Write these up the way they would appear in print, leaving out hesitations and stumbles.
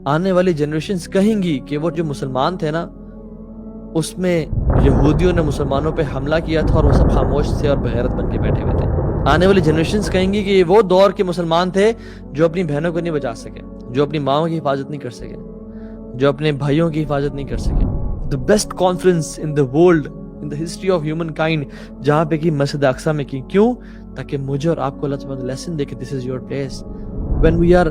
آنے والی جنریشنز کہیں گی کہ وہ جو مسلمان تھے نا اس میں یہودیوں نے مسلمانوں پہ حملہ کیا تھا اور وہ سب خاموش تھے اور بغیرت بن کے بیٹھے ہوئے تھے. آنے والی جنریشنز کہیں گی کہ یہ وہ دور کے مسلمان تھے جو اپنی بہنوں کو نہیں بچا سکے, جو اپنی ماؤں کی حفاظت نہیں کر سکے, جو اپنے بھائیوں کی حفاظت نہیں کر سکے. The best conference in the world, in the history of humankind, جہاں پہ کی مسجد اقصی میں کی. کیوں؟ تاکہ مجھے اور آپ کو اللہ تعالیٰ لیسن دے کہ this is your place. When we are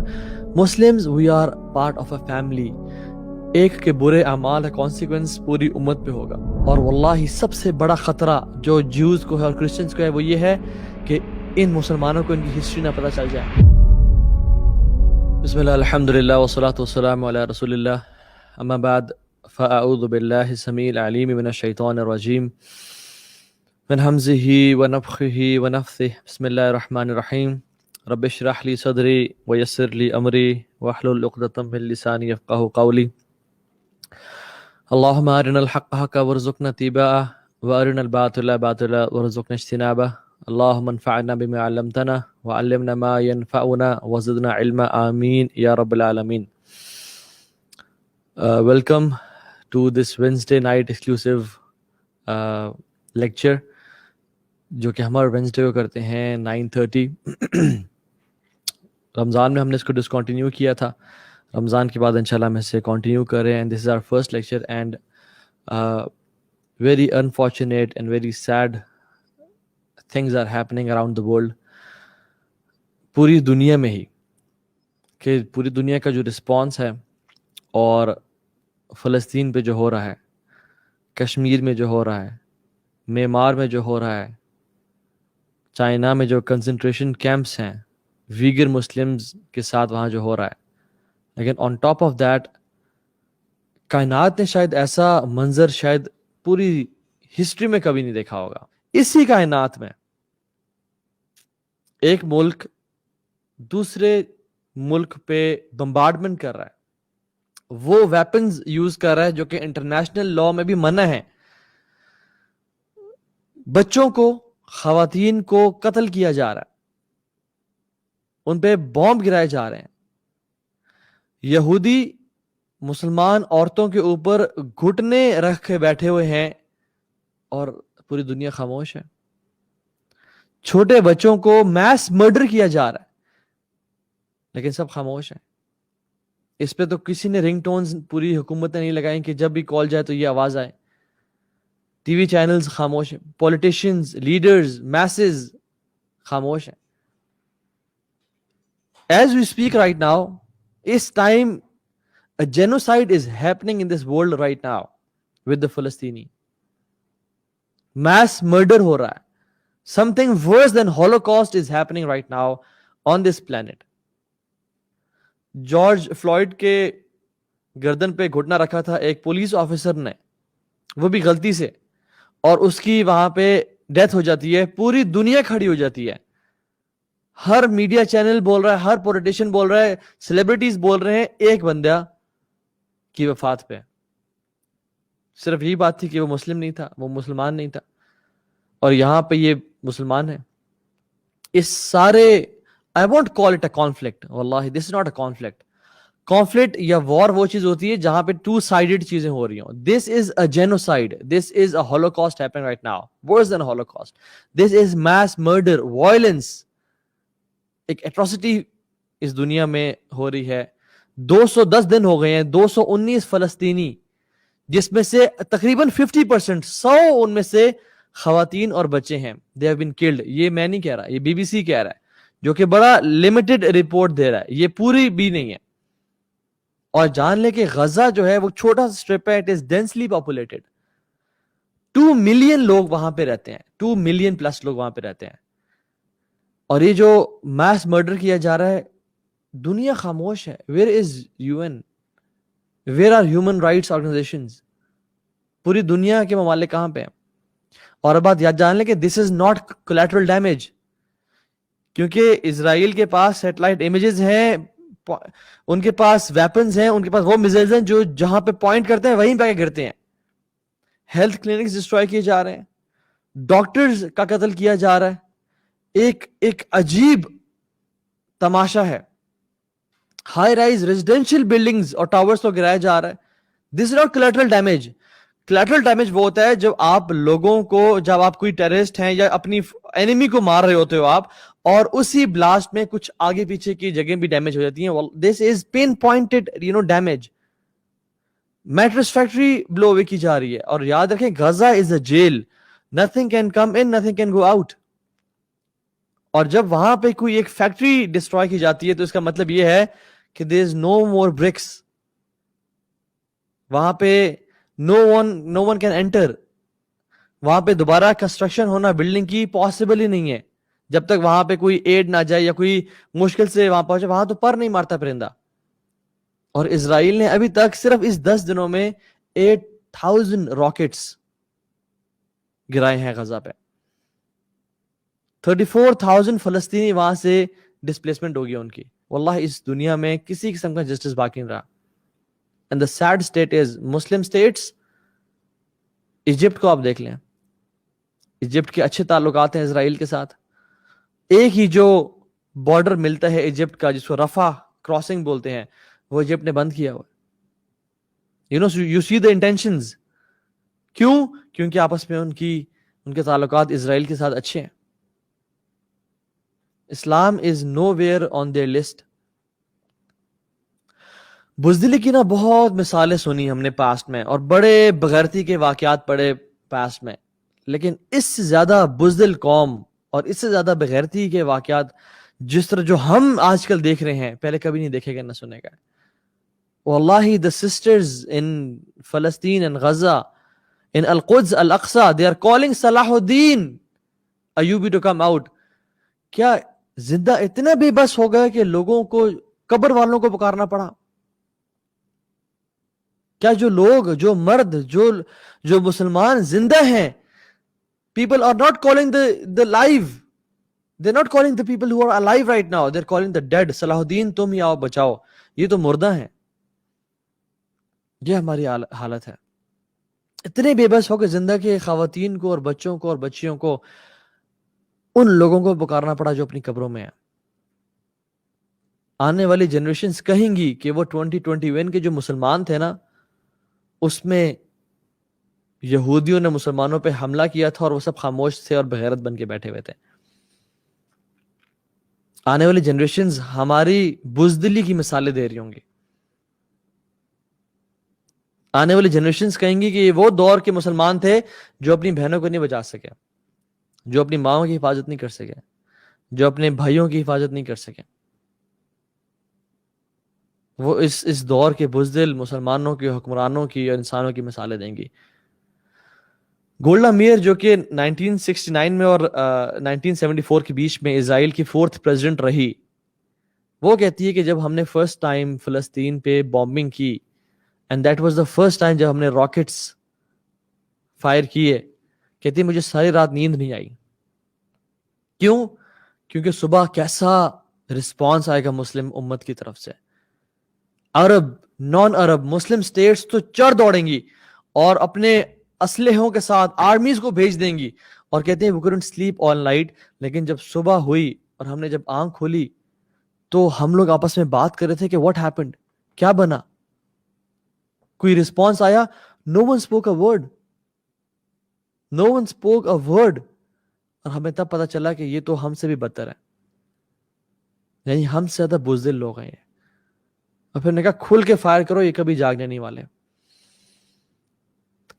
Muslims, we are part of a family. ایک کے برے اعمال کا کانسیکوینس پوری امت پہ ہوگا. اور واللہ سب سے بڑا خطرہ جو جیوز کو ہے اور کرسچنز کو ہے وہ یہ ہے کہ ان مسلمانوں کو ان کی ہسٹری نہ پتہ چل جائے. بسم اللہ الحمدللہ والصلاة والسلام علی رسول اللہ, اما بعد فاعوذ باللہ السمیع العلیم من الشیطان الرجیم من حمزہ ونفخہ ونفثہ. بسم اللہ الرحمن الرحیم. رب اشرح لی صدری ویسر لی امری واحلل عقدۃ من لسانی یفقہوا قولی. اللہم ارنا الحق حقا وارزقنا اتباعہ وارنا الباطل باطلا وارزقنا اجتنابہ. اللہم انفعنا بما علمتنا وعلمنا ما ينفعنا وزدنا علما, آمین یا رب العالمین. Welcome to this Wednesday night exclusive lecture جو کہ ہم ہر وینسڈے کو کرتے ہیں 9:30. رمضان میں ہم نے اس کو ڈسکنٹینیو کیا تھا, رمضان کے بعد انشاءاللہ ہم اسے کنٹینیو کر رہے ہیں. This is our first lecture and very unfortunate and very sad things are happening around the world. پوری دنیا میں ہی, کہ پوری دنیا کا جو رسپانس ہے اور فلسطین پہ جو ہو رہا ہے, کشمیر میں جو ہو رہا ہے, میانمار میں جو ہو رہا ہے, چائنا میں جو کنسنٹریشن کیمپس ہیں ویگر مسلمز کے ساتھ وہاں جو ہو رہا ہے, لیکن آن ٹاپ آف دیٹ کائنات نے شاید ایسا منظر شاید پوری ہسٹری میں کبھی نہیں دیکھا ہوگا. اسی کائنات میں ایک ملک دوسرے ملک پہ بمبارڈمنٹ کر رہا ہے, وہ ویپنز یوز کر رہا ہے جو کہ انٹرنیشنل لاء میں بھی منع ہے. بچوں کو, خواتین کو قتل کیا جا رہا ہے, ان پہ بومب گرائے جا رہے ہیں. یہودی مسلمان عورتوں کے اوپر گھٹنے رکھ کے بیٹھے ہوئے ہیں اور پوری دنیا خاموش ہے. چھوٹے بچوں کو میس مرڈر کیا جا رہا ہے لیکن سب خاموش ہیں. اس پہ تو کسی نے رنگ ٹونز پوری حکومت نے نہیں لگائیں کہ جب بھی کال جائے تو یہ آواز آئے. ٹی وی چینلز خاموش ہیں, پولیٹیشینز, لیڈرز, میسز خاموش ہیں. As we speak right now, us time a genocide is happening in this world right now with the Palestini. Mass murder ہو رہا ہے. Something worse than Holocaust is happening right now on this planet. George fluid کے گردن پہ گھٹنا رکھا تھا ایک police officer نے, وہ بھی غلطی سے, اور اس کی وہاں پہ ڈیتھ ہو جاتی ہے. پوری دنیا کھڑی ہو جاتی ہے. ہر میڈیا چینل بول رہا ہے, ہر پولیٹیشین بول رہا ہے, سیلیبریٹیز بول رہے ہیں ایک بندہ کی وفات پہ. صرف یہی بات تھی کہ وہ مسلم نہیں تھا, وہ مسلمان نہیں تھا, اور یہاں پہ یہ مسلمان ہے. اس سارے I won't call it a conflict. واللہ this is not a conflict. Conflict یا war وہ چیز ہوتی ہے جہاں پہ two sided چیزیں ہو رہی ہوں. This is a genocide. This is a holocaust happening right now. Worse than a holocaust. This is mass murder, violence. ایک atrocity اس دنیا میں ہو رہی ہے. 210 دن ہو گئے ہیں, 219 فلسطینی, جس میں سے تقریباً 50%, 100 ان میں سے خواتین اور بچے ہیں. They have been killed. یہ میں نہیں کہہ رہا, یہ BBC کہہ رہا ہے, جو کہ بڑا لمیٹڈ رپورٹ دے رہا ہے, یہ پوری بھی نہیں ہے. اور جان لے کہ غزہ جو ہے وہ چھوٹا سا اسٹرپ ہے, it is densely populated. 2 million لوگ وہاں پہ رہتے ہیں, 2 ملین پلس لوگ وہاں پہ رہتے ہیں. اور یہ جو میس مرڈر کیا جا رہا ہے, دنیا خاموش ہے. Where is UN? Where are human rights organizations? پوری دنیا کے ممالک کہاں پہ ہیں؟ اور بات یاد جان لیں کہ دس از ناٹ کولیٹرل ڈیمیج, کیونکہ اسرائیل کے پاس سیٹلائٹ امیجز ہیں, ان کے پاس ویپنز ہیں, ان کے پاس وہ میزائلز ہیں جو جہاں پہ پوائنٹ کرتے ہیں وہیں پہ گرتے ہیں. ہیلتھ کلینکس ڈسٹروائے کیے جا رہے ہیں, ڈاکٹرز کا قتل کیا جا رہا ہے. ایک عجیب تماشا ہے. ہائی رائز ریزیڈینشیل بلڈنگز اور ٹاورز کو گرایا جا رہا ہے. This is not collateral damage. Collateral damage وہ ہوتا ہے جب آپ لوگوں کو, جب آپ کوئی ٹیررسٹ ہیں یا اپنی اینیمی کو مار رہے ہوتے ہو آپ, اور اسی بلاسٹ میں کچھ آگے پیچھے کی جگہیں بھی ڈیمیج ہو جاتی ہیں. This is pin pointed damage. Mattress factory blow away کی جا رہی ہے, اور یاد رکھیں Gaza is a jail, nothing can come in, nothing can go out. اور جب وہاں پہ کوئی ایک فیکٹری ڈسٹروائے کی جاتی ہے تو اس کا مطلب یہ ہے کہ دیر از نو مور برکس وہاں پہ, نو ون کین انٹر. وہاں پہ دوبارہ کنسٹرکشن ہونا بلڈنگ کی پاسبل ہی نہیں ہے جب تک وہاں پہ کوئی ایڈ نہ جائے یا کوئی مشکل سے وہاں پہنچے. وہاں تو پر نہیں مارتا پرندہ. اور اسرائیل نے ابھی تک صرف اس 10 دنوں میں 8,000 راکٹس گرائے ہیں غزہ پہ. 34,000 فلسطینی وہاں سے ڈسپلیسمنٹ ہو گیا ان کی. واللہ اس دنیا میں کسی قسم کا جسٹس باقی نہیں رہا. And the sad state is Muslim states. Egypt کو آپ دیکھ لیں, ایجپٹ کے اچھے تعلقات ہیں اسرائیل کے ساتھ. ایک ہی جو بارڈر ملتا ہے ایجپٹ کا جس کو رفح کراسنگ بولتے ہیں, وہ ایجپٹ نے بند کیا ہوا. you see the intentions. کیوں؟ کیونکہ آپس میں ان کے تعلقات اسرائیل کے ساتھ اچھے ہیں. اسلام از know where on their list. بزدلی کی نا بہت مثالیں سنی ہم نے پاسٹ میں, اور بڑے بغیرتی کے واقعات پڑے پاسٹ میں, لیکن اس سے زیادہ بزدل قوم اور اس سے زیادہ بغیرتی کے واقعات جس طرح جو ہم آج کل دیکھ رہے ہیں پہلے کبھی نہیں دیکھے گا نہ سنے گا. واللہ the sisters in Palestine and Gaza, in Al-Quds, Al-Aqsa, they are calling Salahuddin Ayyubi to come out. کیا زندہ اتنے بے بس ہو گئے کہ لوگوں کو, قبر والوں کو پکارنا پڑا؟ کیا جو لوگ, جو مرد, جو مسلمان زندہ ہیں, people are not calling the live, they're not calling the people who are alive right now, they're calling the dead. صلاح تم ہی آؤ بچاؤ, یہ تو مردہ ہیں. یہ ہماری حالت ہے. اتنے بے بس ہو کہ زندہ کے خواتین کو اور بچوں کو اور بچیوں کو, ان لوگوں کو پکارنا پڑا جو اپنی قبروں میں ہیں. آنے والی جنریشنز کہیں گی کہ وہ 2021 کے جو مسلمان تھے نا, اس میں یہودیوں نے مسلمانوں پہ حملہ کیا تھا اور وہ سب خاموش تھے اور بغیرت بن کے بیٹھے ہوئے تھے. آنے والی جنریشنز ہماری بزدلی کی مثالیں دے رہی ہوں گی. آنے والی جنریشنز کہیں گی کہ یہ وہ دور کے مسلمان تھے جو اپنی بہنوں کو نہیں بچا سکے, جو اپنی ماں کی حفاظت نہیں کر سکے, جو اپنے بھائیوں کی حفاظت نہیں کر سکے. وہ اس دور کے بزدل مسلمانوں کے حکمرانوں کی اور انسانوں کی مثالیں دیں گی. گولڈا میئر جو کہ 1969 میں اور 1974 کے بیچ میں اسرائیل کی 4th پریزیڈنٹ رہی, وہ کہتی ہے کہ جب ہم نے فرسٹ ٹائم فلسطین پہ بامبنگ کی, and that was the first time جب ہم نے راکٹس فائر کیے, کہتی ہے مجھے ساری رات نیند نہیں آئی. کیوں؟ کیونکہ صبح کیسا رسپانس آئے گا مسلم امت کی طرف سے. عرب, نان عرب, مسلم سٹیٹس تو چڑھ دوڑیں گی اور اپنے اسلحوں کے ساتھ آرمیز کو بھیج دیں گی, اور کہتے ہیں we couldn't sleep all night. لیکن جب صبح ہوئی اور ہم نے جب آنکھ کھولی تو ہم لوگ آپس میں بات کر رہے تھے کہ what happened, کیا بنا, کوئی رسپانس آیا؟ no one spoke a word, no one spoke a word. اور ہمیں تب پتا چلا کہ یہ تو ہم سے بھی بدتر ہے, یعنی ہم سے زیادہ بزدل لوگ ہیں. اور پھر نے کہا کھل کے فائر کرو, یہ کبھی جاگنے نہیں والے.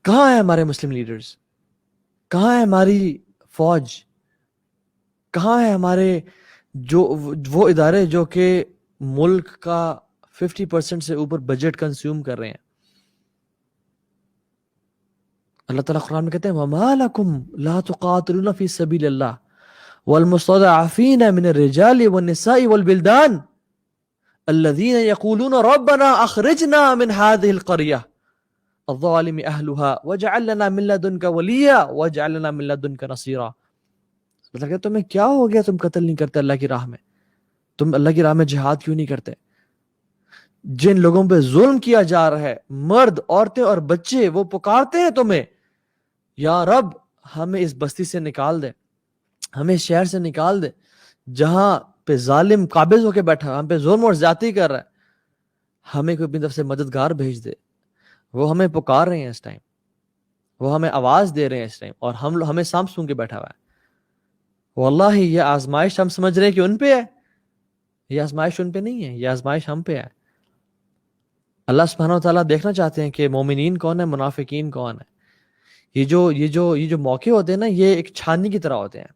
کہاں ہیں ہمارے مسلم لیڈرز؟ کہاں ہے ہماری فوج؟ کہاں ہے ہمارے وہ ادارے جو کہ ملک کا 50% سے اوپر بجٹ کنزیوم کر رہے ہیں؟ اللہ تعالیٰ قرآن میں کہتے ہیں وَمَا لَكُمْ لَا تُقَاتِلُونَ فِي سَبِيلِ اللَّهِ وَالْمُسْتَضْعَفِينَ مِنَ الرِّجَالِ وَالنِّسَاءِ وَالْبِلْدَانِ الَّذِينَ يَقُولُونَ رَبَّنَا أَخْرِجْنَا مِنْ هَذِهِ الْقَرْيَةِ الظَّالِمِ أَهْلُهَا وَاجْعَل لَّنَا مِن لَّدُنكَ وَلِيًّا وَاجْعَل لَّنَا مِن لَّدُنكَ نَصِيرًا. مطلب کہ تمہیں کیا ہو گیا, تم قتل نہیں کرتے اللہ کی راہ میں, تم اللہ کی راہ میں جہاد کیوں نہیں کرتے؟ جن لوگوں پہ ظلم کیا جا رہا ہے, مرد, عورتیں اور بچے, وہ پکارتے ہیں تمہیں یا رب ہمیں اس بستی سے نکال دے, ہمیں شہر سے نکال دے جہاں پہ ظالم قابض ہو کے بیٹھا, ہم پہ ظلم اور زیادتی کر رہا ہے. ہمیں کوئی اپنی طرف سے مددگار بھیج دے. وہ ہمیں پکار رہے ہیں اس ٹائم, وہ ہمیں آواز دے رہے ہیں اس ٹائم, اور ہمیں سانپ سون کے بیٹھا ہوا ہے. واللہ یہ آزمائش ہم سمجھ رہے ہیں کہ ان پہ ہے, یہ آزمائش ان پہ نہیں ہے, یہ آزمائش ہم پہ ہے. اللہ سبحانہ و تعالیٰ دیکھنا چاہتے ہیں کہ مومنین کون ہے, منافقین کون ہے. یہ جو موقع ہوتے ہیں نا, یہ ایک چھاننی کی طرح ہوتے ہیں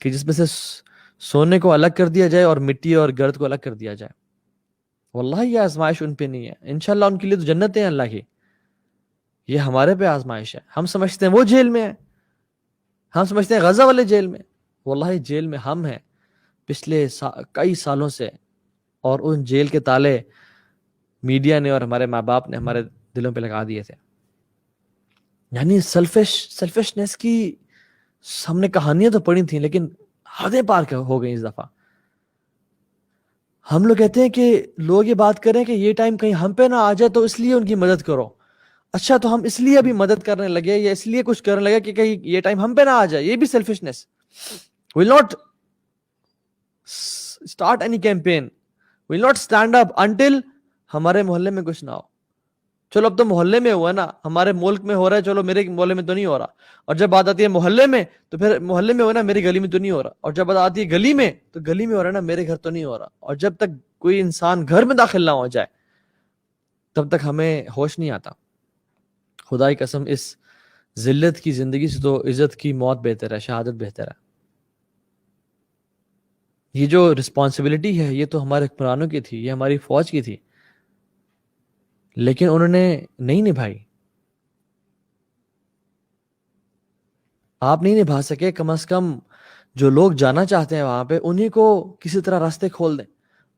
کہ جس میں سے سونے کو الگ کر دیا جائے اور مٹی اور گرد کو الگ کر دیا جائے. واللہ یہ آزمائش ان پہ نہیں ہے. انشاءاللہ ان کے لیے تو جنتیں ہیں اللہ کی, یہ ہمارے پہ آزمائش ہے. ہم سمجھتے ہیں وہ جیل میں ہے, ہم سمجھتے ہیں غزہ والے جیل میں. واللہ جیل میں ہم ہیں پچھلے کئی سالوں سے, اور ان جیل کے تالے میڈیا نے اور ہمارے ماں باپ نے ہمارے دلوں پہ لگا دیے تھے. یعنی سیلفشنس کی ہم نے کہانیاں تو پڑھی تھیں, لیکن حدیں پار ہو گئی اس دفعہ. ہم لوگ کہتے ہیں کہ لوگ یہ بات کریں کہ یہ ٹائم کہیں ہم پہ نہ آ جائے تو اس لیے ان کی مدد کرو. اچھا, تو ہم اس لیے ابھی مدد کرنے لگے یا اس لیے کچھ کرنے لگے کہ کہیں یہ ٹائم ہم پہ نہ آ جائے. یہ بھی selfishness. Will not start any campaign, will not stand up until ہمارے محلے میں کچھ نہ ہو. چلو اب تو محلے میں ہوا نا, ہمارے ملک میں ہو رہا ہے, چلو میرے محلے میں تو نہیں ہو رہا. اور جب بات آتی ہے محلے میں تو پھر محلے میں ہو نا, میری گلی میں تو نہیں ہو رہا. اور جب بات آتی ہے گلی میں تو گلی میں ہو رہا ہے نا, میرے گھر تو نہیں ہو رہا. اور جب تک کوئی انسان گھر میں داخل نہ ہو جائے تب تک ہمیں ہوش نہیں آتا. خدا کی قسم, اس ذلت کی زندگی سے تو عزت کی موت بہتر ہے, شہادت بہتر ہے. یہ جو رسپانسبلٹی ہے یہ تو ہمارے حکمرانوں کی تھی, یہ ہماری فوج کی تھی, لیکن انہوں نے نہیں نبھائی. آپ نہیں نبھا سکے, کم از کم جو لوگ جانا چاہتے ہیں وہاں پہ انہی کو کسی طرح راستے کھول دیں,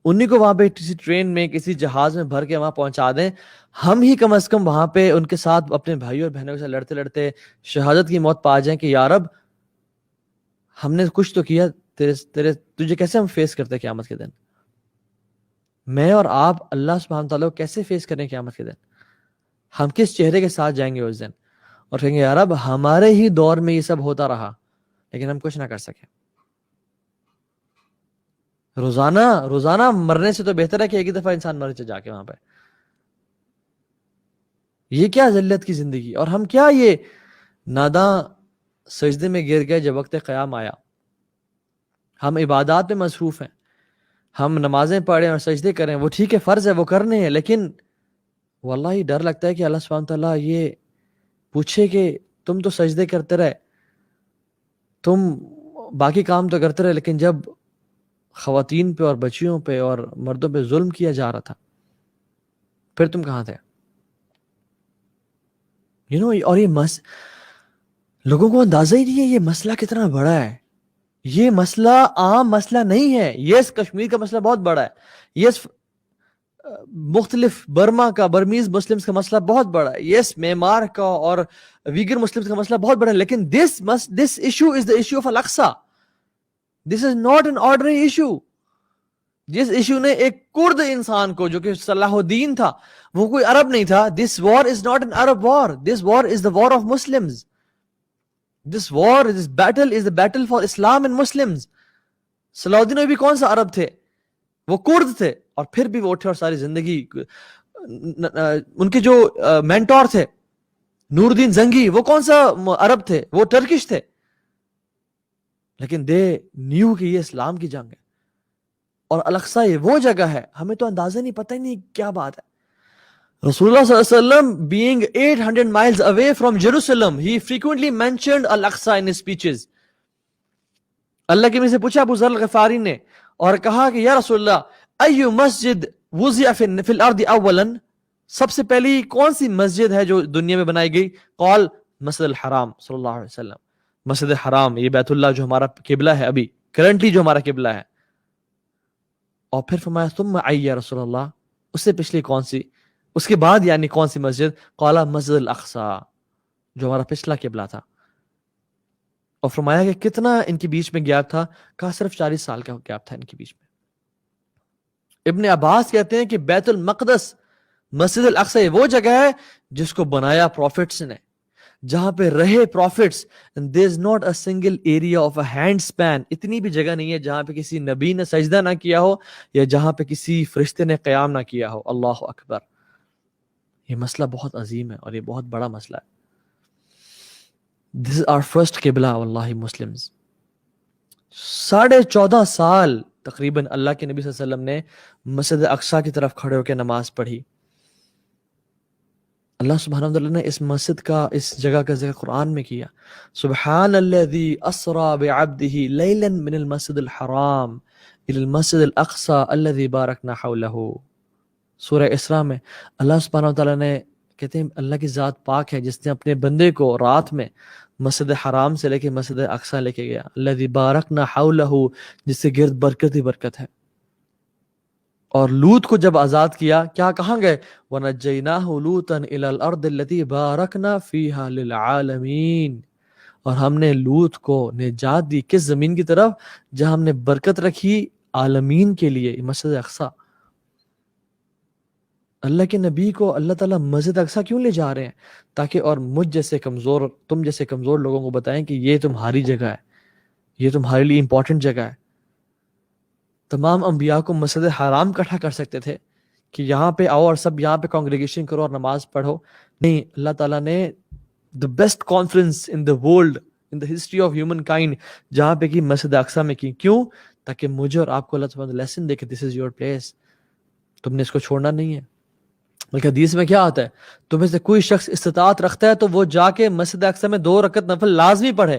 انہی کو وہاں پہ کسی ٹرین میں کسی جہاز میں بھر کے وہاں پہنچا دیں. ہم ہی کم از کم وہاں پہ ان کے ساتھ اپنے بھائیوں اور بہنوں کے ساتھ لڑتے لڑتے شہادت کی موت پا جائیں کہ یا رب ہم نے کچھ تو کیا, تجھے کیسے ہم فیس کرتے قیامت کے دن. میں اور آپ اللہ سبحانہ تعالیٰ کو کیسے فیس کریں قیامت کے دن. ہم کس چہرے کے ساتھ جائیں گے اس دن اور کہیں گے یا رب ہمارے ہی دور میں یہ سب ہوتا رہا لیکن ہم کچھ نہ کر سکے. روزانہ مرنے سے تو بہتر ہے کہ ایک ہی دفعہ انسان مر جا کے وہاں پہ. یہ کیا ذلت کی زندگی. اور ہم کیا یہ ناداں سجدے میں گر گئے جب وقت قیام آیا. ہم عبادات میں مصروف ہیں, ہم نمازیں پڑھیں اور سجدے کریں, وہ ٹھیک ہے, فرض ہے, وہ کرنے ہیں, لیکن واللہ ہی ڈر لگتا ہے کہ اللہ سبحانہ تعالیٰ یہ پوچھے کہ تم تو سجدے کرتے رہے, تم باقی کام تو کرتے رہے, لیکن جب خواتین پہ اور بچیوں پہ اور مردوں پہ ظلم کیا جا رہا تھا پھر تم کہاں تھے. اور یہ لوگوں کو اندازہ ہی نہیں ہے یہ مسئلہ کتنا بڑا ہے. یہ مسئلہ عام مسئلہ نہیں ہے. یس کشمیر کا مسئلہ بہت بڑا ہے, یس مختلف برمیز مسلمز کا مسئلہ بہت بڑا ہے, یس میمار کا اور ویگر مسلمز کا مسئلہ بہت بڑا ہے, لیکن this issue is the issue of Al-Aqsa. This is not an ordinary issue. جس ایشو نے ایک کرد انسان کو جو کہ صلاح الدین تھا, وہ کوئی عرب نہیں تھا. This war is not an Arab war. This war is the war of Muslims. This battle is the battle for Islam and Muslims. صلاح الدین بھی کون سا عرب تھے, وہ کرد تھے, اور پھر بھی وہ اٹھے اور ساری زندگی. ان کے جو مینٹور تھے نور الدین زنگی, وہ کون سا عرب تھے, وہ ٹرکش تھے, لیکن دے نیو کہ یہ اسلام کی جنگ ہے. اور الاقصی یہ وہ جگہ ہے, ہمیں تو اندازہ نہیں, پتہ ہی نہیں کیا بات ہے. رسول اللہ صلی اللہ علیہ وسلم being 800 miles away from Jerusalem, he frequently mentioned Al-Aqsa in his speeches. اللہ کے میں سے پوچھا ابو ذر الغفاری نے اور کہا کہ یا رسول اللہ ایو مسجد وضع فی الارض اولا, سب سے پہلی کون سی مسجد ہے جو دنیا میں بنائی گئی؟ قال مسجد الحرام صلی اللہ علیہ وسلم, مسجد حرام, یہ بیت اللہ جو ہمارا قبلہ ہے, ابھی کرنٹلی جو ہمارا قبلہ ہے. اور پھر فرمایا ثم ای یا رسول اللہ, اس سے پچھلی کون سی, اس کے بعد یعنی کون سی مسجد؟ قال مسجد الاقصی, جو ہمارا پچھلا قبلہ تھا. اور فرمایا کہ کتنا ان کے بیچ میں گیپ تھا؟ کہا صرف 40 سال کا گیپ تھا ان کے بیچ میں. ابن عباس کہتے ہیں کہ بیت المقدس مسجد الاقصی وہ جگہ ہے جس کو بنایا پروفٹس نے, جہاں پہ رہے prophets, and there is not a single area of a hand span, اتنی بھی جگہ نہیں ہے جہاں پہ کسی نبی نے سجدہ نہ کیا ہو یا جہاں پہ کسی فرشتے نے قیام نہ کیا ہو. اللہ اکبر. یہ مسئلہ بہت عظیم ہے اور یہ بہت بڑا مسئلہ ہے. This is our first قبلہ واللہ مسلمز. 14.5 سال تقریباً اللہ کے نبی صلی اللہ علیہ وسلم نے مسجد اقصیٰ کی طرف کھڑے ہو کے نماز پڑھی. اللہ سبحانہ وتعالی نے اس مسجد کا, اس جگہ کا ذکر قرآن میں کیا. سبحان الذی اسری بعبدہ لیلا من المسجد الحرام الی المسجد الاقصی الذی بارکنا حولہ. سورہ اسراء میں اللہ سبحانہ وتعالی نے کہتے ہیں اللہ کی ذات پاک ہے جس نے اپنے بندے کو رات میں مسجد حرام سے لے کے مسجد اقصیٰ لے کے گیا. الذی بارکنا حولہ, جس سے گرد برکت ہی برکت ہے. اور لوط کو جب آزاد کیا, کیا کہاں گئے؟ وَنَجَّيْنَاهُ لُوطًا إِلَى الْأَرْضِ الَّتِي بَارَكْنَا فِيهَا لِلْعَالَمِينَ. اور ہم نے لوط کو نجات دی کس زمین کی طرف؟ جہاں ہم نے برکت رکھی عالمین کے لیے, مسجد اقصیٰ. اللہ کے نبی کو اللہ تعالیٰ مسجد اقصیٰ کیوں لے جا رہے ہیں؟ تاکہ اور مجھ جیسے کمزور, تم جیسے کمزور لوگوں کو بتائیں کہ یہ تمہاری جگہ ہے, یہ تمہارے لیے امپورٹنٹ جگہ ہے. تمام انبیاء کو مسجد حرام اکٹھا کر سکتے تھے کہ یہاں پہ آؤ اور سب یہاں پہ کانگریگیشن کرو اور نماز پڑھو. نہیں, اللہ تعالیٰ نے the best conference in the world, in the history of humankind, جہاں پہ کی مسجد اقصیٰ میں کی. کیوں؟ تاکہ مجھے اور آپ کو اللہ تعالیٰ لیسن دے کہ this is your place, تم نے اس کو چھوڑنا نہیں ہے. بلکہ حدیث میں کیا آتا ہے؟ تمہیں سے کوئی شخص استطاعت رکھتا ہے تو وہ جا کے مسجد اقصیٰ میں 2 رکعت نفل لازمی پڑھے.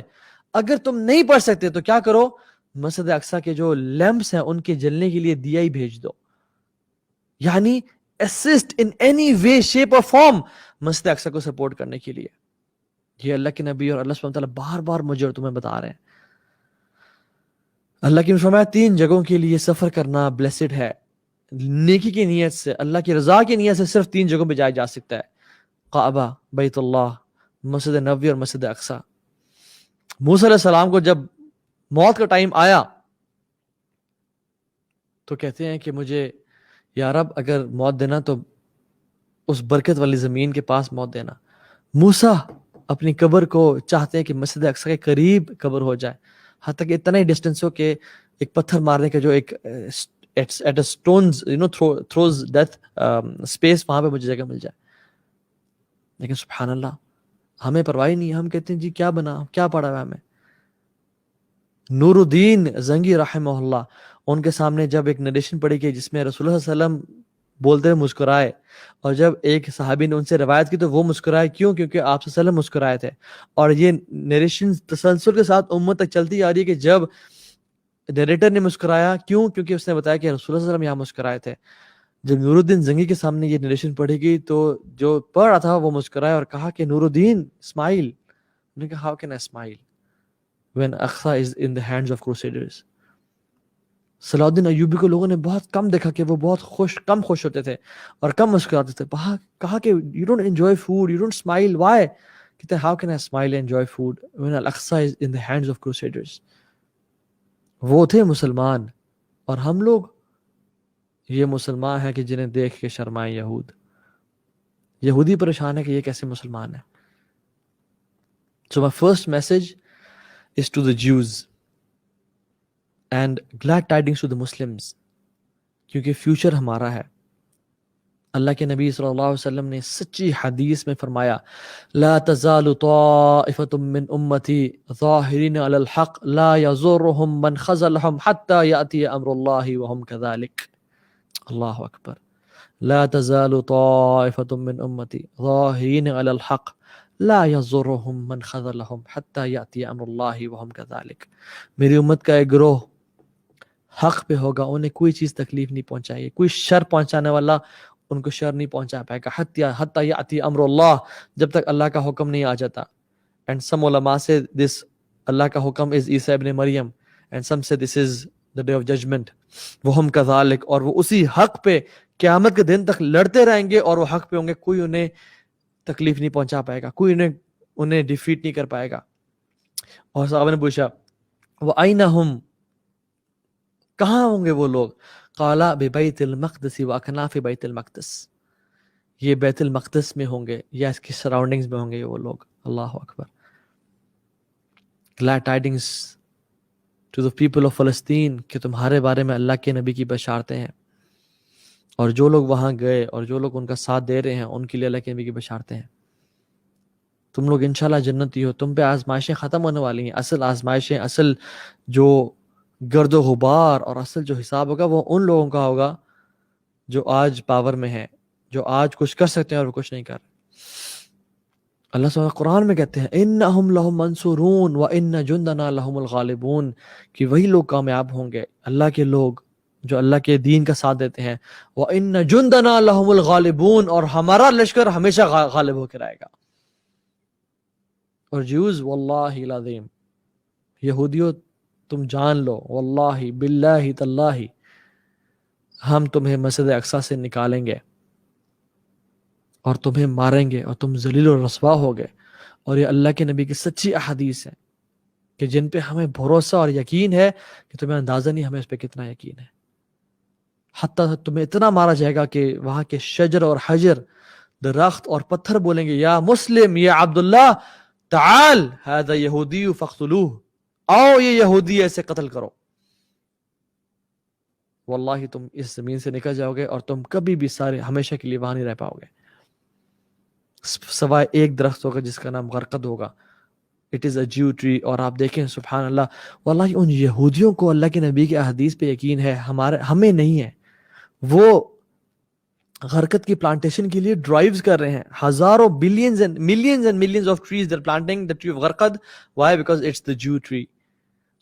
اگر تم نہیں پڑھ سکتے تو کیا کرو؟ مسجد اقصیٰ کے جو لیمپس ہیں ان کے جلنے کے لیے دیا ہی بھیج دو. یعنی assist in any way, shape or form مسجد اقصیٰ کو سپورٹ کرنے کے لیے. یہ اللہ کے نبی اور اللہ سبحانہ وتعالیٰ بار بار مجھے اور تمہیں بتا رہے ہیں. اللہ کی فرمایا 3 جگہوں کے لیے سفر کرنا بلیسڈ ہے. نیکی کی نیت سے, اللہ کی رضا کی نیت سے صرف 3 جگہوں پہ جایا جا سکتا ہے. کعبہ, بیت اللہ, مسجد نبوی اور مسجد اقصیٰ. موسیٰ علیہ السلام کو جب موت کا ٹائم آیا تو کہتے ہیں کہ مجھے یا رب اگر موت دینا تو اس برکت والی زمین کے پاس موت دینا. موسیٰ اپنی قبر کو چاہتے ہیں کہ مسجد اقصیٰ کے قریب قبر ہو جائے, حتیٰ کہ اتنا ہی ڈسٹینس ہو کہ ایک پتھر مارنے کا جو ایک at a stones throws death space, وہاں پہ مجھے جگہ مل جائے. لیکن سبحان اللہ ہمیں پرواہ نہیں ہے. ہم کہتے ہیں جی کیا بنا, کیا پڑا ہوا ہمیں. نور الدین زنگی رحمہ اللہ, ان کے سامنے جب ایک نریشن پڑھی گئی جس میں رسول اللہ صلی اللہ علیہ وسلم بولتے ہوئے مسکرائے, اور جب ایک صحابی نے ان سے روایت کی تو وہ مسکرائے. کیوں؟ کیونکہ آپ صلی اللہ علیہ وسلم مسکرائے تھے. اور یہ نریشن تسلسل کے ساتھ امت تک چلتی آ رہی ہے کہ جب ڈائریکٹر نے مسکرایا, کیوں؟ کیونکہ اس نے بتایا کہ رسول اللہ صلی اللہ علیہ وسلم یہاں مسکرائے تھے. جب نور الدین زنگی کے سامنے یہ نریشن پڑھی گئی تو جو پڑھ رہا تھا وہ مسکرایا اور کہا کہ نور الدین اسمائل. انہوں نے کہا how can I smile when Aqsa is in the hands of crusaders. صلاح الدین ایوبی کو لوگوں نے بہت کم دیکھا کہ وہ بہت کم خوش ہوتے تھے اور کم مسکراتے تھے. کہا کہ you don't enjoy food, you don't smile, why? کہتے ہیں how can I smile and enjoy food when Al-Aqsa is in the hands of crusaders. وہ تھے مسلمان, اور ہم لوگ یہ مسلمان ہیں کہ جنہیں دیکھ کے شرمائے یہود. یہودی پریشان ہے کہ یہ کیسے مسلمان ہیں. So my first message is to the Jews and glad tidings to the Muslims, کیونکہ فیوچر ہمارا ہے. اللہ کے نبی صلی اللہ علیہ وسلم نے سچی حدیث میں فرمایا لا تزال طائفة من امتی ظاہرین علی الحق لا یضرهم من خذلهم حتى یأتی امر اللہ وهم كذلك. اللہ اکبر. لا تزال طائفة من امتی ظاہرین علی الحق لا یضرهم من خذلهم حتى یأتی امر اللہ وهم كذلك. میری امت کا ایک گروہ حق پہ ہوگا, انہیں کوئی چیز تکلیف نہیں پہنچائے گی, کوئی شر پہنچانے والا ان کو شر نہیں پہنچا پائے گا. حتی یاتی امر اللہ, جب تک اللہ کا حکم نہیں آ جاتا. And some ulama say this اللہ کا حکم is عیسیٰ ابن مریم, and some say this is the day of judgment. وہم کذالک, اور وہ اسی حق پہ قیامت کے دن تک لڑتے رہیں گے اور وہ حق پہ ہوں گے, کوئی انہیں تکلیف نہیں پہنچا پائے گا, کوئی انہیں ڈیفیٹ نہیں کر پائے گا. اور صحابہ نے پوچھا وَأَيْنَ هُمْ, کہاں ہوں گے وہ لوگ؟ قَالَ بِبَيْتِ الْمَقْدِسِ وَأَكْنَافِ بَيْتِ الْمَقْدِسِ, یہ بیت المقدس میں ہوں گے یا اس کی سراؤنڈنگز میں ہوں گے وہ لوگ. Allahu Akbar. Glad tidings to the people of Palestine کہ تمہارے بارے میں اللہ کے نبی کی بشارتیں ہیں، اور جو لوگ وہاں گئے اور جو لوگ ان کا ساتھ دے رہے ہیں ان کے لیے اللہ کے نبی کی بشارتیں ہیں. تم لوگ انشاءاللہ جنتی ہو. تم پہ آزمائشیں ختم ہونے والی ہیں. اصل آزمائشیں، اصل جو گرد و غبار اور اصل جو حساب ہوگا وہ ان لوگوں کا ہوگا جو آج پاور میں ہیں، جو آج کچھ کر سکتے ہیں اور وہ کچھ نہیں کر رہے. اللہ سبحانہ قرآن میں کہتے ہیں انہم لہم منصورون وان جندنا لہم الغالبون، کہ وہی لوگ کامیاب ہوں گے، اللہ کے لوگ جو اللہ کے دین کا ساتھ دیتے ہیں. وان جندنا لہم الغالبون، اور ہمارا لشکر ہمیشہ غالب ہو کے رہے گا. اور جیوز واللہ العظیم، یہودیوں تم جان لو، واللہ باللہ تاللہ ہم تمہیں مسجد اقصی سے نکالیں گے اور تمہیں ماریں گے اور تم ذلیل و رسوا ہوگے. اور یہ اللہ کے نبی کی سچی احادیث ہے کہ جن پہ ہمیں بھروسہ اور یقین ہے کہ تمہیں اندازہ نہیں ہمیں اس پہ کتنا یقین ہے. حتیٰ تمہیں اتنا مارا جائے گا کہ وہاں کے شجر اور حجر، درخت اور پتھر بولیں گے یا مسلم یا عبداللہ تعال هذا یہودی فاقتلوه، آؤ یہ یہودی ہے اسے قتل کرو. واللہ تم اس زمین سے نکل جاؤ گے اور تم کبھی بھی سارے ہمیشہ کے لیے وہاں نہیں رہ پاؤ گے، سوائے ایک درخت ہوگا جس کا نام غرقد ہوگا. It is a Jew tree. اور آپ دیکھیں سبحان اللہ، واللہ ان یہودیوں کو اللہ کے نبی کے احادیث پہ یقین ہے، ہمیں نہیں ہے. وہ غرقد کی پلانٹیشن کے لیے ڈرائیوز کر رہے ہیں، ہزاروں billions and millions of trees they planting the tree of غرقد. Why? Because it's the Jew tree.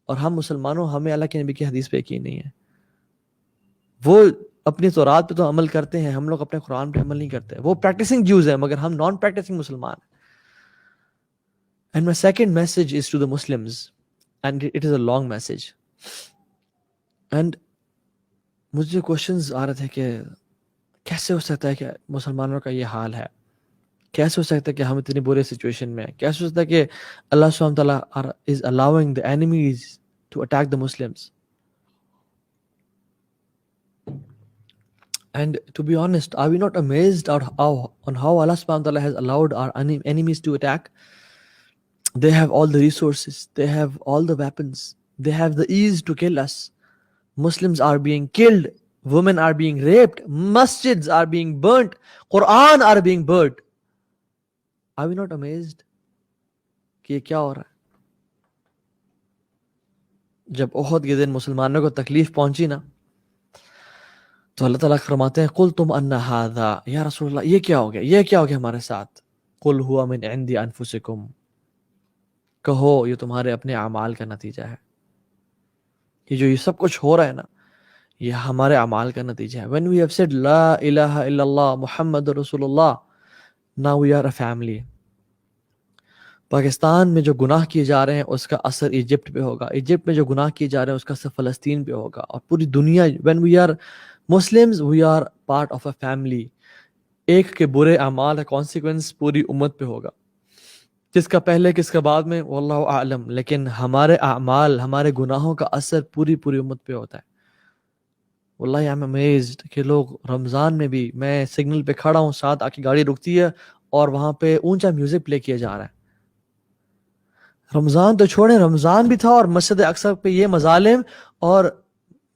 اور ہم مسلمانوں، ہمیں اللہ کے نبی کی حدیث پہ یقین نہیں ہے. وہ اپنی تورات پہ تو عمل کرتے ہیں، ہم لوگ اپنے قرآن پہ عمل نہیں کرتے. وہ پریکٹسنگ جیوز ہیں مگر ہم نان پریکٹسنگ مسلمان ہیں. And my second message is to the Muslims, and it is a long message. And مجھے کوشچنز آ رہے تھے کہ کیسے ہو سکتا ہے کہ مسلمانوں کا یہ حال ہے، کیسے ہو سکتا ہے کہ ہم اتنی برے سچویشن میں ہیں، کیسے ہو سکتا ہے کہ اللہ سبحانہ تعالیٰ is allowing the enemies to attack the Muslims. And to be honest, are we not amazed on how Allah subhanahu wa ta'ala has allowed our enemies to attack? They have all the resources, they have all the weapons, they have the ease to kill us. Muslims are being killed, women are being raped, masjids are being burnt, Quran are being burnt. Are we not amazed کہ یہ کیا ہو رہا ہے؟ جب احد کے دن مسلمانوں کو تکلیف پہنچی نا، تو اللہ تعالیٰ فرماتے ہیں قُلْتُمْ أَنَّ هَذَا، یا رسول اللہ یہ کیا ہو گیا، یہ کیا ہو گیا ہمارے ساتھ؟ قُلْ هُوَ مِنْ عِنْدِ أَنفُسِكُمْ، کہو یہ تمہارے اپنے اعمال کا نتیجہ ہے. یہ سب کچھ ہو رہا ہے نا، یہ ہمارے اعمال کا نتیجہ ہے. when we have said لا الہ الا اللہ محمد رسول اللہ، now we are a family. Pakistan میں جو گناہ کیے جا رہے ہیں اس کا اثر ایجپٹ پہ ہوگا، ایجپٹ میں جو گناہ کیے جا رہے ہیں اس کا اثر فلسطین پہ ہوگا، اور پوری دنیا. when we are Muslims we are part of a family. ایک کے برے اعمال کا کانسیکوینس پوری امت پہ ہوگا، کس کا پہلے کس کا بعد میں واللہ اعلم، لیکن ہمارے اعمال، ہمارے گناہوں کا اثر پوری امت پہ ہوتا ہے. واللہ I am amazed کہ لوگ رمضان میں بھی، میں سگنل پہ کھڑا ہوں، ساتھ آ کے گاڑی رکتی ہے اور وہاں پہ اونچا میوزک پلے کیا جا رہا ہے. رمضان تو چھوڑیں، رمضان بھی تھا اور مسجد اقصی پہ یہ مظالم، اور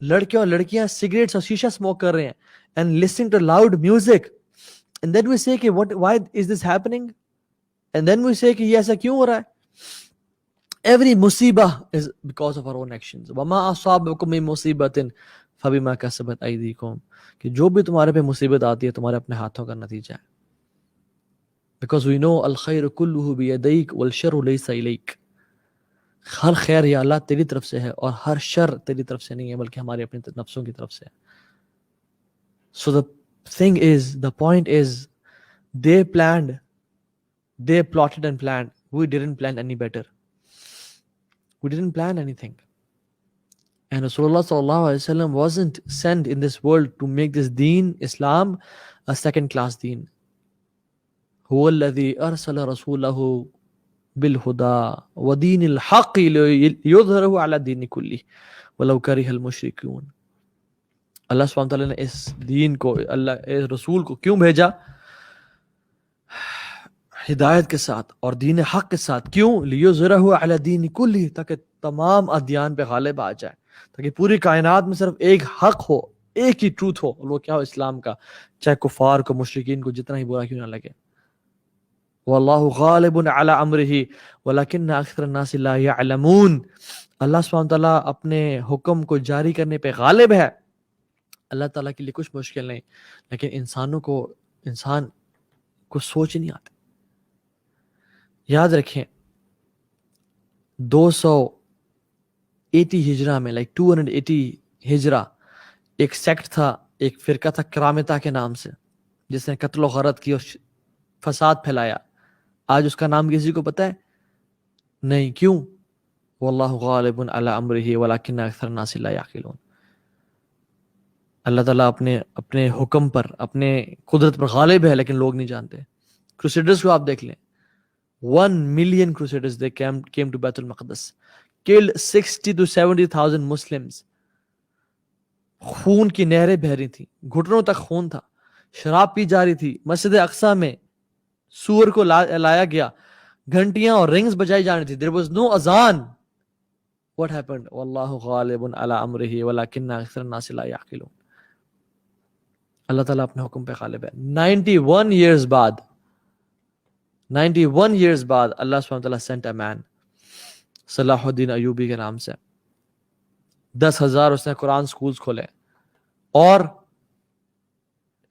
لڑکیاں اور لڑکیاں سگریٹس اور شیشہ اسموک کر رہے ہیں and listening to loud music, and then we say کہ why is this happening, and then we say کہ یہ ایسا کیوں ہو رہا ہے. Every مصیبہ is because of our own actions. وَمَا أَصَابَكُم مِّن مُّصِيبَةٍ فَبِمَا كَسَبَتْ أَيْدِيكُم، کہ جو بھی تمہارے پہ مصیبت آتی ہے تمہارے اپنے ہاتھوں کا نتیجہ ہے. Because we know الخیر كله بيديك والشر ليس إليك، ہر خیر یا اللہ تیری طرف سے ہے اور ہر شر تیری طرف سے نہیں ہے بلکہ ہمارے اپنے نفسوں کی طرف سے ہے. So the thing is, the point is, they plotted and planned. We didn't plan any better. We didn't plan anything. And Rasulullah sallallahu alaihi wasallam wasn't sent in this world to make this deen, Islam, a second class deen. هو الذي أرسل رسوله بالهدى ودين الحق ليظهره على الدين كله ولو كره المشركون. اللہ سبحانہ تعالیٰ نے اس دین کو، اللہ اس رسول کو کیوں بھیجا؟ ہدایت کے ساتھ اور دین حق کے ساتھ. کیوں؟ لیظہرہ علی الدین کلہ، تاکہ تمام ادیان پہ غالب آ جائے، تاکہ پوری کائنات میں صرف ایک حق ہو، ایک ہی ٹروتھ ہو، اور وہ کیا ہو؟ اسلام کا. چاہے کفار کو، مشرکین کو جتنا ہی برا کیوں نہ لگے. واللہ غالب علی امرہ ولکن اکثر الناس لا یعلمون. اللہ سبحانہ تعالیٰ اپنے حکم کو جاری کرنے پہ غالب ہے. اللہ تعالیٰ کے لیے کچھ مشکل نہیں، لیکن انسان کو سوچ نہیں آتی. یاد رکھیں 280 ہجرہ میں 280 ہجرہ ایک سیکٹ تھا، ایک فرقہ تھا کرامتہ کے نام سے، جس نے قتل و غارت کی اور فساد پھیلایا. آج اس کا نام کسی کو پتہ ہے؟ نہیں. کیوں؟ واللہ غالب علی امرہ ولکن اکثر الناس لا یعقلون. اللہ تعالیٰ اپنے حکم پر، اپنے قدرت پر غالب ہے، لیکن لوگ نہیں جانتے. کروسیڈرز کو آپ دیکھ لیں. 1 million crusaders, they came to Baitul Maqdis, killed 60 to 70,000 Muslims. خون کی نہریں بہہ رہی تھیں، گھٹنوں تک خون تھا، شراب پی جا رہی تھی. مسجد اقصیٰ میں سور کو لایا گیا، گھنٹیاں اور رنگز بجائی جا رہی تھی. There was no azan. What happened? واللہ غالب علی امرہ ولکن اکثر الناس لا یعقلون. اللہ تعالیٰ اپنے حکم پہ غالب ہے. 91 years بعد اللہ سبحانہ وتعالیٰ sent a man صلاح الدین ایوبی کے نام سے. 10,000 اس نے قرآن سکولز کھولے اور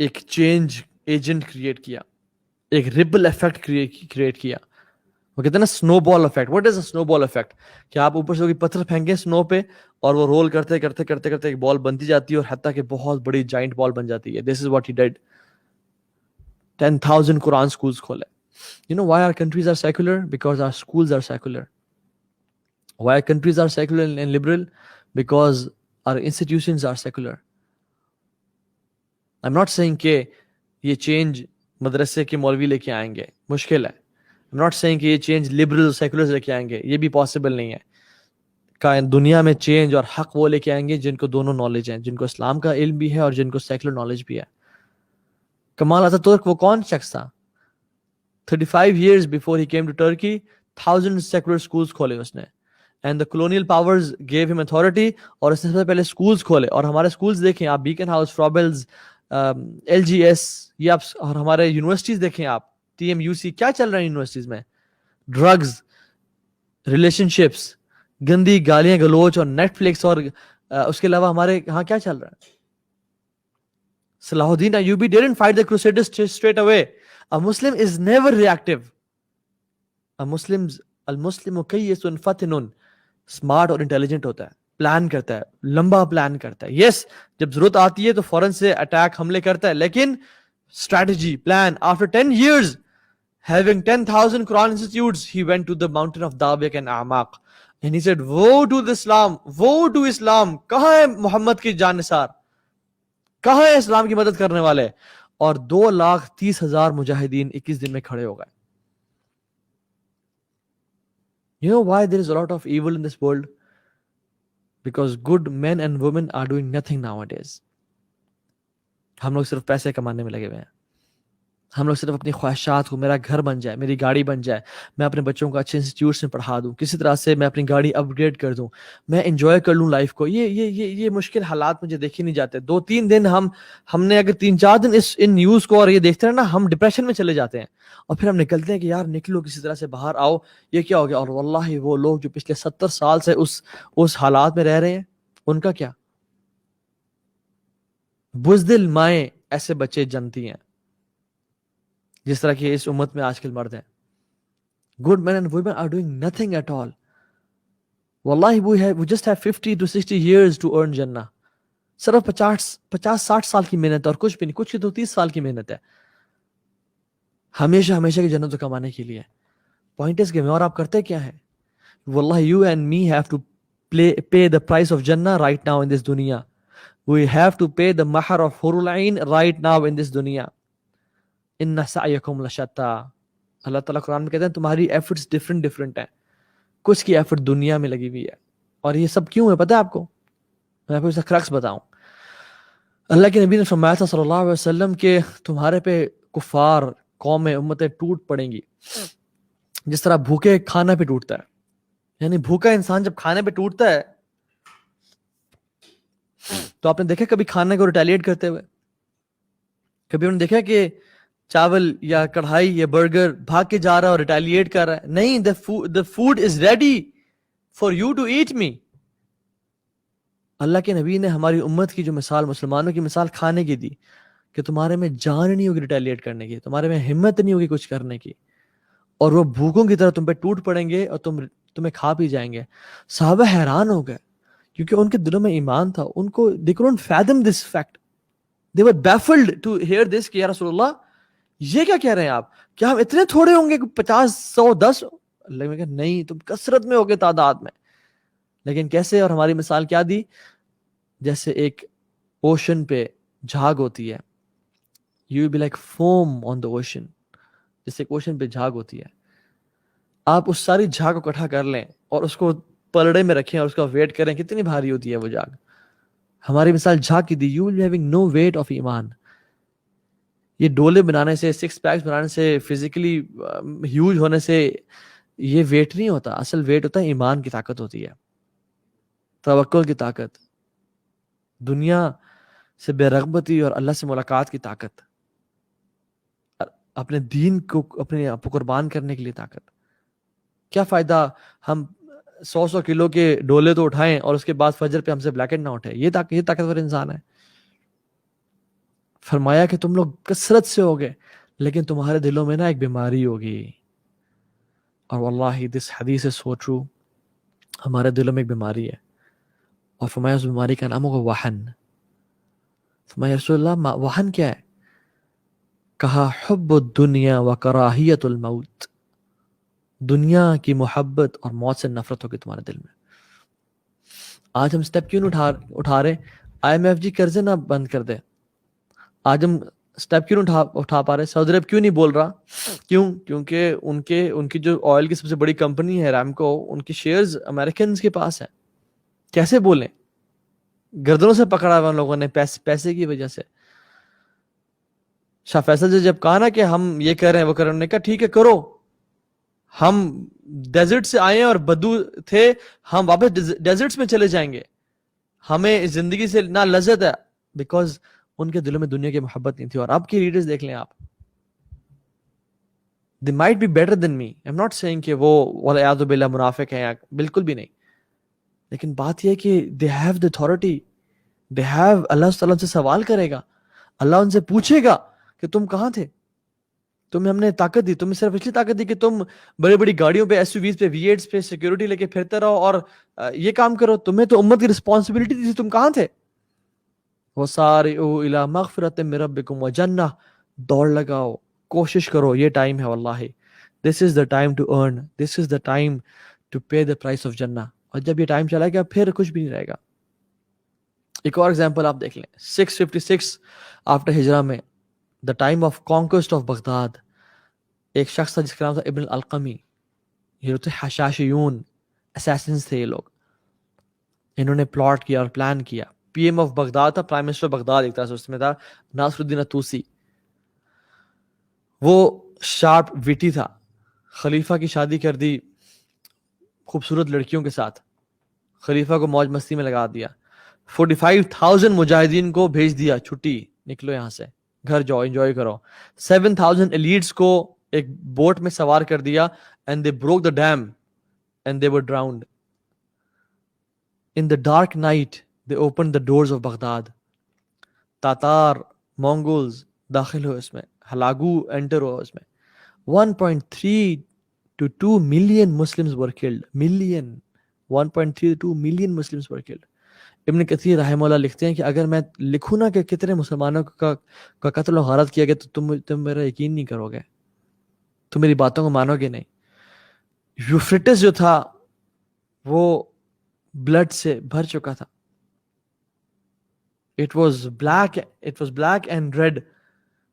ایک چینج ایجنٹ کریٹ کیا، ایک ریپل ایفیکٹ کریٹ کیا. وہ کہتے ہیں نا سنو بال افیکٹ. واٹ از اے سنو بال افیکٹ؟ کہ آپ اوپر سے کوئی پتھر پھینکیں سنو پہ اور وہ رول کرتے کرتے کرتے کرتے ایک بال بنتی جاتی ہے اور حتیٰ کہ بہت بڑی جائنٹ بال بن جاتی ہے. This is what he did. 10,000 قرآن سکولز کھولے. You know why our countries are secular? Because our schools are secular. Why our countries are secular and liberal? Because our institutions are secular. I'm not saying کہ یہ change مدرسے کے مولوی لے کے آئیں گے، مشکل ہے. I'm not saying کہ یہ چینج liberal seculars لے کے آئیں گے، یہ بھی possible نہیں ہے. دنیا میں چینج اور حق وہ لے کے آئیں گے جن کو دونوں نالج ہیں، جن کو اسلام کا علم بھی ہے اور جن کو سیکولر نالج بھی ہے. کمال اتاتورک وہ کون شخص تھا؟ 35 years before he came to Turkey, thousands secular schools کھولے اس نے. And the colonial powers gave him authority, اور اس نے سب سے پہلے schools کھولے. اور ہمارے schools دیکھیں آپ، بیکن ہاؤس، فرابلز، LGS، یہ آپ، اور ہمارے یونیورسٹیز دیکھیں آپ، TMUC. کیا چل رہا ہے یونیورسٹیز میں؟ ڈرگز، ریلیشن شپس، گندی گالیاں گلوچ اور نیٹ فلکس. اور اس کے علاوہ ہمارے یہاں کیا چل رہا ہے؟ صلاح الدین Ayubi didn't fight the crusaders straight away. A Muslim is never reactive. المسلم کیس فتن. اسمارٹ اور انٹیلیجنٹ ہوتا ہے، پلان کرتا ہے، لمبا پلان کرتا ہے. یس جب ضرورت آتی ہے تو فوراً سے اٹیک، حملے کرتا ہے، لیکن strategy, plan. After 10 years having 10,000 Quran institutes, he went to the mountain of Dawiq and A'maq and he said, woe to the Islam, woe to Islam. کہاں ہے محمد کی جان نثار؟ کہاں ہے اسلام کی مدد کرنے والے؟ اور 2,30,000 مجاہدین 21 دن میں کھڑے ہو گئے. You know why there is a lot of evil in this world? Because good men and women are doing nothing nowadays. ہم لوگ صرف پیسے کمانے میں لگے ہوئے ہیں. ہم لوگ صرف اپنی خواہشات کو، میرا گھر بن جائے، میری گاڑی بن جائے، میں اپنے بچوں کو اچھے انسٹیٹیوٹس میں پڑھا دوں، کسی طرح سے میں اپنی گاڑی اپ گریڈ کر دوں، میں انجوائے کر لوں لائف کو. یہ مشکل حالات مجھے دیکھے نہیں جاتے. 2-3 دن ہم نے اگر 3-4 دن ان نیوز کو اور یہ دیکھتے ہیں نا، ہم ڈپریشن میں چلے جاتے ہیں اور پھر ہم نکلتے ہیں کہ یار نکلو کسی طرح سے باہر آؤ، یہ کیا ہو گیا. اور واللہ وہ لوگ جو پچھلے 70 سال سے اس حالات میں رہ رہے ہیں، ان کا کیا؟ بزدل مائیں ایسے بچے جنتی ہیں جس طرح کی اس امت میں آج کل مرد ہیں. Good men and women are doing nothing at all. Wallahi we just have 50 to 60 years to earn Jannah. صرف 50-60 سال کی محنت، اور کچھ بھی نہیں، کچھ کی تو 30 سال کی محنت ہے ہمیشہ کی جنت کو کمانے کے لیے. پوائنٹ اس کے میں اور آپ کرتے کیا ہیں؟ Wallahi you and me have to pay the price of Jannah right now in this dunya. We have to pay the mahar of Hurul Ain right now in this dunya. ان سعیکم لشتا. اللہ تعالیٰ قرآن میں کہتے ہیں تمہاری ایفرٹس ڈفرنٹ ہیں. کچھ کی effort دنیا میں لگی ہوئی ہے. اور یہ سب کیوں ہے پتہ ہے آپ کو؟ میں آپ کو اس کا کرکس بتاؤں. اللہ کے نبی نے فرمایا تھا صلی اللہ علیہ وسلم کہ تمہارے پہ کفار قومیں امتیں ٹوٹ پڑیں گی جس طرح بھوکے کھانا پہ ٹوٹتا ہے. یعنی بھوکا انسان جب کھانے پہ ٹوٹتا ہے تو آپ نے دیکھا کبھی کھانے کو ریٹیلیٹ کرتے ہوئے؟ کبھی انہوں نے دیکھا کہ چاول یا کڑھائی یا برگر بھاگ کے جا رہا ہے اور ریٹیلیٹ کر رہا ہے؟ نہیں. the food is ready for you to eat me. اللہ کے نبی نے ہماری امت کی جو مثال، مسلمانوں کی مثال کھانے کی دی کہ تمہارے میں جان نہیں ہوگی ریٹیلیٹ کرنے کی، تمہارے میں ہمت نہیں ہوگی کچھ کرنے کی، اور وہ بھوکوں کی طرح تم پہ ٹوٹ پڑیں گے اور تمہیں کھا پی جائیں گے. صحابہ حیران ہو گئے کیونکہ ان کے دلوں میں ایمان تھا. ان کو they couldn't fathom this fact. They were baffled to hear this کہ یا رسول اللہ یہ کیا کہہ رہے ہیں آپ؟ کیا ہم اتنے تھوڑے ہوں گے 50 100 10؟ اللہ نے کہا نہیں، تم کثرت میں ہوگے، تعداد میں. لیکن کیسے؟ اور ہماری مثال کیا دی؟ جیسے ایک اوشن پہ جھاگ ہوتی ہے. You will be like foam on the ocean. جیسے ایک اوشن پہ جھاگ ہوتی ہے، آپ اس ساری جھاگ کو اکٹھا کر لیں اور اس کو پلڑے میں رکھیں اور اس کا ویٹ کریں، کتنی بھاری ہوتی ہے وہ جھاگ. ہماری مثال جھاگ کی دی. You will be having no weight of ایمان. یہ ڈولے بنانے سے، سکس پیکس بنانے سے، فزیکلی ہیوج ہونے سے یہ ویٹ نہیں ہوتا. اصل ویٹ ہوتا ہے ایمان کی طاقت ہوتی ہے، توکل کی طاقت، دنیا سے بے رغبتی اور اللہ سے ملاقات کی طاقت، اپنے دین کو اپنے آپ کو قربان کرنے کے لیے طاقت. کیا فائدہ ہم 100 کلو کے ڈولے تو اٹھائیں اور اس کے بعد فجر پہ ہم سے بلیکٹ نہ اٹھے؟ یہ طاقتور انسان ہے. فرمایا کہ تم لوگ کثرت سے ہوگے لیکن تمہارے دلوں میں نا ایک بیماری ہوگی. اور واللہ دس حدیث is so true. ہمارے دلوں میں ایک بیماری ہے، اور فرمایا اس بیماری کا نام ہوگا وہن. فرمایا رسول اللہ وہن کیا ہے؟ کہا حب الدنیا و کراہیت الموت. دنیا کی محبت اور موت سے نفرت ہوگی تمہارے دل میں. آج ہم سٹیپ کیوں نہیں اٹھا رہے؟ IMF جی قرضے نہ بند کر دے. آج ہم سٹیپ کیوں نہیں اٹھا پا رہے؟ سعودی عرب کیوں نہیں بول رہا؟ کیوں؟ کیونکہ ان کی جو آئل کی سب سے بڑی کمپنی ہے ارامکو، ان کی شیئرز امریکنز کے پاس ہیں. کیسے بولیں؟ گردنوں سے پکڑا ہوا ان لوگوں نے پیسے کی وجہ سے. شاہ فیصل جی جب کہا نا کہ ہم یہ کر رہے ہیں وہ کر رہے ہیں، انہوں نے کہا ٹھیک ہے کرو، ہم ڈیزرٹ سے آئے اور بدو تھے، ہم واپس ڈیزرٹس میں چلے جائیں گے، ہمیں زندگی سے نہ لذت ہے. بیکاز ان کے دلوں میں دنیا کی محبت نہیں تھی. اور اب کی لیڈرز دیکھ لیں آپ، they might be better than me. I'm not saying کہ وہ والعیاذ باللہ منافق ہیں، بالکل بھی نہیں. لیکن بات یہ ہے کہ they have the authority. They have اللہ تعالیٰ سے سوال کرے گا، اللہ ان سے پوچھے گا کہ تم کہاں تھے؟ تمہیں ہم نے طاقت دی، تمہیں صرف اس لیے طاقت دی کہ تم بڑی بڑی گاڑیوں پہ، SUVs پہ، V8s پہ سیکیورٹی لے کے پھرتے رہو اور یہ کام کرو. تمہیں تو امت کی رسپانسبلٹی تھی، تم کہاں تھے؟ وَسَارِعُوا إِلَىٰ مَغْفِرَةٍ مِّن رَبِّكُمْ وَجَنَّةٍ. دوڑ لگاؤ، کوشش کرو، یہ ٹائم ہے واللہ. This is the time to earn. This is the time to pay the price of Jannah. اور جب یہ ٹائم چلا گیا پھر کچھ بھی نہیں رہے گا. ایک اور ایگزامپل آپ دیکھ لیں. 656 آفٹر ہجرہ میں the time of conquest of Baghdad, ایک شخص تھا جس کا نام تھا ابن القمی. یہ تھے حشاشیون، اسیسنز تھے یہ لوگ. انہوں نے پلاٹ کیا اور پلان کیا. PM آف بغداد تھا، پرائم منسٹر بغداد ایک طرح سے اس میں تھا ناصر الدین طوسی. وہ شارپ ویٹی تھا. خلیفہ کی شادی کر دی خوبصورت لڑکیوں کے ساتھ، خلیفہ کو موج مستی میں لگا دیا. 45,000 مجاہدین کو بھیج دیا، چھٹی، نکلو یہاں سے، گھر جاؤ، انجوائے کرو. 7,000 ایلیٹس کو ایک بوٹ میں سوار کر دیا and they broke the dam and they were drowned. In the dark night they opened the doors of Baghdad. تاتار، مونگولز داخل ہوئے اس میں، ہلاگو انٹر ہوا اس میں. 1.3 to 2 million Muslims were killed. 1.3 to 2 million Muslims were killed. ابن کثیر رحمہ اللہ لکھتے ہیں کہ اگر میں لکھوں نا کہ کتنے مسلمانوں کا قتل و غارت کیا گیا تو تم میرا یقین نہیں کرو گے، تم میری باتوں کو مانو گے نہیں. یوفریٹس جو تھا وہ بلڈ سے بھر چکا تھا. It was black and red.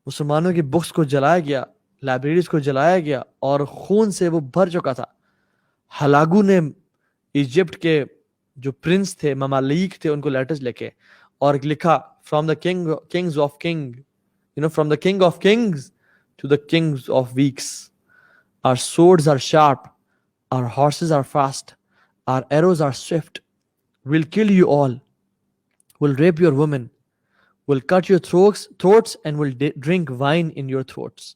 مسلمانوں کی بکس کو جلایا گیا، لائبریریز کو جلایا گیا اور خون سے وہ بھر چکا تھا. ہلاگو نے ایجپٹ کے جو پرنس تھے، ممالک تھے، ان کو لیٹرز لکھے اور لکھا from the king of kings to the kings of weeks. Our swords are sharp, our horses are fast, our arrows are swift. We'll kill you all. We'll rape your women. We'll cut your throats and will drink wine in your throats.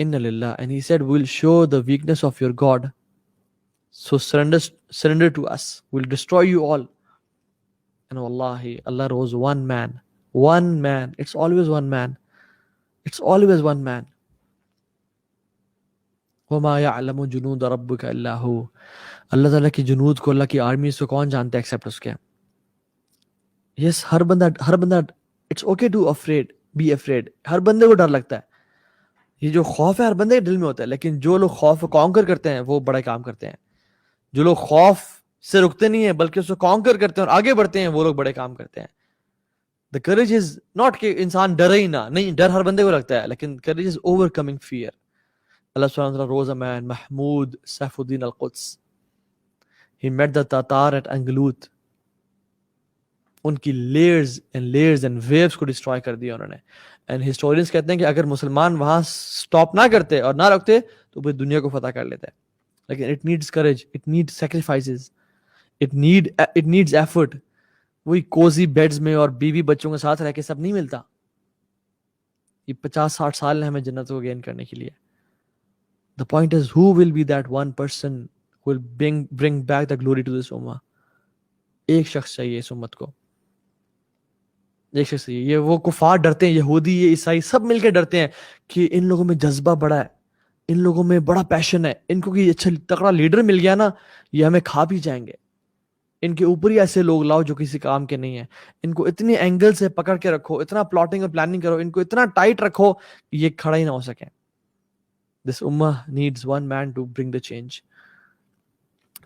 Inna lillah. And he said, we'll show the weakness of your God. So surrender to us. We'll destroy you all. And wallahi, Allah rose one man. One man. It's always one man. It's always one man. وَمَا يَعْلَمُ جُنُودَ رَبُّكَ إِلَّا هُوَ. اللہ تعالیٰ کی جنود کو, اللہ کی army کو کون جانتا ہے ایکسپٹ اس کے. یس, ہر بندہ it's okay to afraid, be afraid. ہر بندے کو ڈر لگتا ہے. یہ جو خوف ہے ہر بندے کے دل میں ہوتا ہے, لیکن جو لوگ خوف کو کانکر کرتے ہیں وہ بڑے کام کرتے ہیں. جو لوگ خوف سے رکتے نہیں ہیں بلکہ اس کو کانکر کرتے ہیں اور آگے بڑھتے ہیں, وہ لوگ بڑے کام کرتے ہیں. دا کریج از ناٹ کہ انسان ڈرے ہی نہ, نہیں, ڈر ہر بندے کو لگتا ہے, لیکن courage is overcoming fear. اللہ سبحانہ وتعالی rose a man, Mahmud Saifuddin al-Quds. He met the Tatar at Angalut. ان کی لیئرز اینڈ ویوز کو ڈسٹروائے کر دیا انہوں نے. اینڈ ہسٹورینس کہتے ہیں کہ اگر مسلمان وہاں سٹاپ نہ کرتے اور نہ رکھتے تو پھر دنیا کو فتح کر لیتے. لیکن it needs courage, it need sacrifices, it needs effort. وہی کوزی بیڈز میں اور بیوی بچوں کے ساتھ رہ کے سب نہیں ملتا. یہ 50-60 سال ہیں ہمیں جنت کو گین کرنے کے لیے. The point is, who will be that one person who will bring back the glory to this ummah? ایک شخص چاہیے اس امت کو, ایک شخص چاہیے. یہ وہ کفار ڈرتے ہیں, یہودی, یہ عیسائی, سب مل کے ڈرتے ہیں کہ ان لوگوں میں جذبہ بڑا ہے, ان لوگوں میں بڑا پیشن ہے, ان کو کوئی اچھا تکڑا لیڈر مل گیا نا, یہ ہمیں کھا بھی جائیں گے. ان کے اوپر ہی ایسے لوگ لاؤ جو کسی کام کے نہیں ہیں. ان کو اتنے اینگل سے پکڑ کے رکھو, اتنا پلاٹنگ اور پلاننگ کرو, ان کو اتنا ٹائٹ رکھو کہ یہ کھڑا ہی نہ ہو سکیں. This ummah needs one man to bring the change.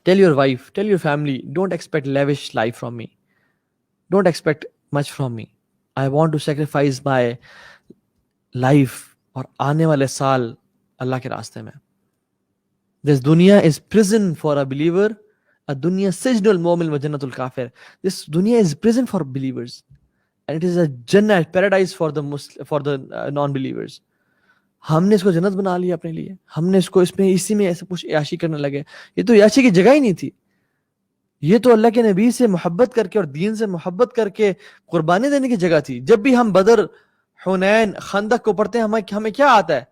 Tell your wife, tell your family, don't expect lavish life from me. Don't expect much from me. I want to sacrifice my life اور آنے والے سال اللہ کے راستے میں. This dunya is prison for a believer. الدنيا سجن المؤمن وجنة الكافر. This dunya is prison for believers and it is a Jannah, paradise for the non-believers. ہم نے اس کو جنت بنا لیا اپنے لیے. ہم نے اس کو اسی میں ایسے کچھ عیاشی کرنے لگے. یہ تو عیاشی کی جگہ ہی نہیں تھی. یہ تو اللہ کے نبی سے محبت کر کے اور دین سے محبت کر کے قربانی دینے کی جگہ تھی. جب بھی ہم بدر, حنین, خندق کو پڑھتے ہیں ہمیں کیا آتا ہے؟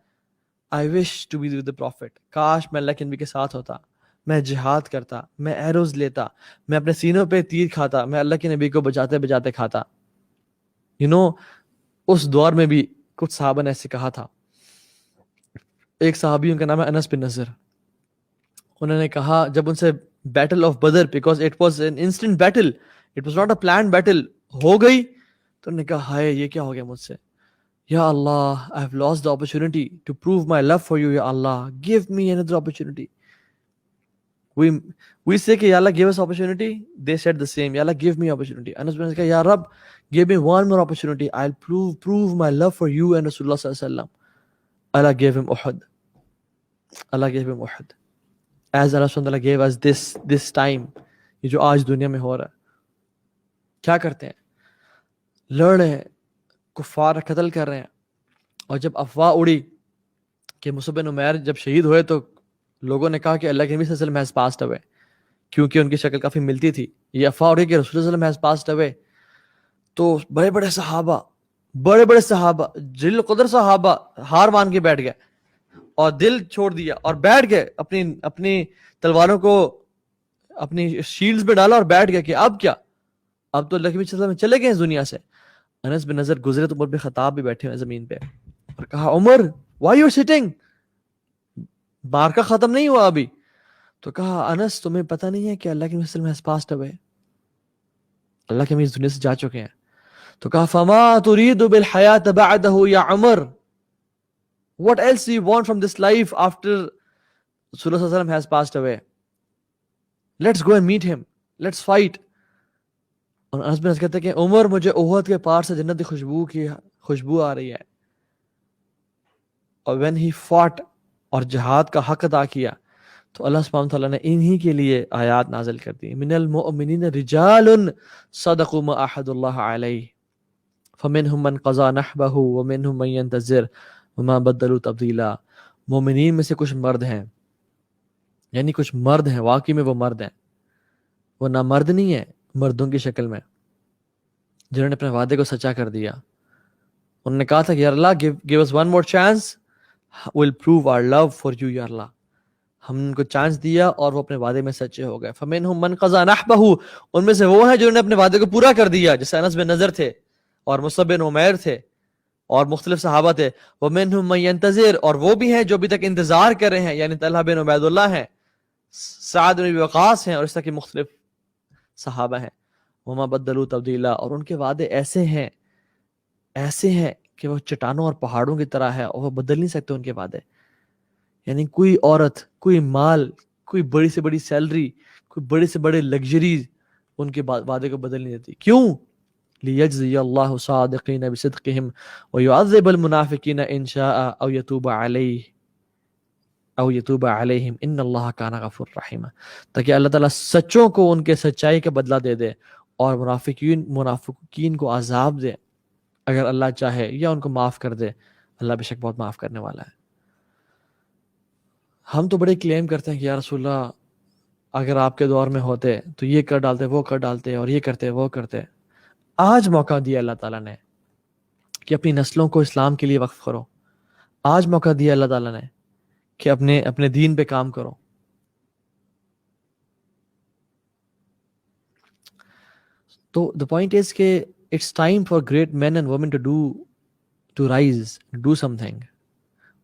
I wish to be with the prophet. کاش میں اللہ کے نبی کے ساتھ ہوتا, میں جہاد کرتا, میں ایروز لیتا, میں اپنے سینوں پہ تیر کھاتا, میں اللہ کے نبی کو بجاتے بجاتے کھاتا. اس دور میں بھی کچھ صحابہ نے ایسے کہا تھا. ایک صحابی, ان کا نام ہے انس بن نضر, انہوں نے کہا جب ان سے battle of Badr, because it was an instant battle, it was not a planned battle, ہو گئی تو انہوں نے کہا ہائے یہ کیا ہو گیا مجھ سے, یا اللہ I have lost the opportunity to prove my love for you, یا اللہ give me another opportunity. We say کہ یا اللہ give us opportunity, they said the same, یا اللہ give me opportunity. انس بن نضر کہا یا رب give me one more opportunity, I'll prove my love for you and Rasulullah صلی اللہ علیہ وسلم. Allah gave him Uhud. Allah gave him Uhud. As Allah subhanahu wa ta'ala gave us this time. یہ جو آج دنیا میں ہو رہا ہے, کیا کرتے ہیں؟ لڑ رہے ہیں, کفار قتل کر رہے ہیں. اور جب افواہ اڑی کہ مصعب بن عمیر جب شہید ہوئے تو لوگوں نے کہا کہ اللہ کے نبی صلی اللہ علیہ وسلم has passed away, کیونکہ ان کی شکل کافی ملتی تھی. یہ افواہ اڑی کہ رسول اللہ صلی اللہ علیہ وسلم has passed away. تو بڑے بڑے صحابہ جلیل قدر صحابہ ہار مان کے بیٹھ گئے اور دل چھوڑ دیا اور بیٹھ گئے, اپنی تلواروں کو اپنی شیلڈز پہ ڈالا اور بیٹھ گئے کہ اب کیا, اب تو اللہ کے نبی صلی اللہ علیہ وسلم چلے گئے اس دنیا سے. انس بن نضر گزرے تو عمر بن خطاب بھی بیٹھے ہوئے زمین پہ اور کہا عمر why you are sitting, بارکا ختم نہیں ہوا ابھی. تو کہا انس تمہیں پتہ نہیں ہے کہ اللہ کے نبی صلی اللہ علیہ وسلم has passed away, اللہ کے نبی اس دنیا سے جا چکے ہیں. تو کہا فما تريد بالحیات بعده یا عمر, what else do you want from this life after Rasulullah صلی اللہ علیہ وسلم has passed away, let's go and meet him, let's fight. اور انس بن نضر کہتے ہیں کہ عمر مجھے احد کے پار سے جنت کی خوشبو آ رہی ہے. اور when he fought اور جہاد کا حق ادا کیا تو اللہ سبحانہ وتعالیٰ نے انہی کے لیے آیات نازل کر دی. من المؤمنین رجال صدقوا ما عاہدوا اللہ علیہ. فمنهم من قضى نحبه ومنهم من ينتظر وما بدلوا تبدیلا. مومنین میں سے کچھ مرد ہیں، یعنی کچھ مرد ہیں، واقعی میں وہ مرد ہیں، وہ نہ مرد نہیں ہیں مردوں کی شکل میں، جنہوں نے اپنے وعدے کو سچا کر دیا. انہوں نے کہا تھا کہ یا اللہ give us one more chance, we'll prove our love for you یا اللہ. ہم نے ان کو چانس دیا اور وہ اپنے وعدے میں سچے ہو گئے. فمنهم من قضى نحبه، ان میں سے وہ ہیں جنہوں نے اپنے وعدے کو پورا کر دیا، جیسے انس بن نضر تھے اور مصعب بن عمیر تھے اور مختلف صحابہ تھے. ومنهم من ينتظر، اور وہ بھی ہیں جو ابھی تک انتظار کر رہے ہیں، یعنی طلحہ بن عبید اللہ ہیں، سعد بن ابی وقاص ہیں، اور اس طرح کے مختلف صحابہ ہیں. وما بدلوا تبدیلا، اور ان کے وعدے ایسے ہیں کہ وہ چٹانوں اور پہاڑوں کی طرح ہے اور وہ بدل نہیں سکتے ان کے وعدے. یعنی کوئی عورت، کوئی مال، کوئی بڑی سے بڑی سیلری، کوئی بڑے سے بڑے لگژریز ان کے وعدے کو بدل نہیں دیتی. کیوں؟ لِيَجْزِيَ اللَّهُ صَادِقِينَ بِصِدْقِهِمْ وَيُعَذِّبَ الْمُنَافِقِينَ إِنْ شَاءَ أَوْ يَتُوبَ عَلَيْهِمْ إِنَّ اللَّهَ كَانَ غَفُورًا رَحِيمًا، تاکہ اللہ تعالیٰ سچوں کو ان کے سچائی کا بدلہ دے دے اور منافقین کو عذاب دے اگر اللہ چاہے، یا ان کو معاف کر دے. اللہ بے شک بہت معاف کرنے والا ہے. ہم تو بڑے کلیم کرتے ہیں کہ یا رسول اللہ اگر آپ کے دور میں ہوتے تو یہ کر ڈالتے، وہ کر ڈالتے، اور یہ کرتے، وہ کرتے. آج موقع دیا اللہ تعالیٰ نے کہ اپنی نسلوں کو اسلام کے لیے وقف کرو. آج موقع دیا اللہ تعالیٰ نے کہ اپنے دین پہ کام کرو. تو the point is کہ it's time for great men and women to rise, do something.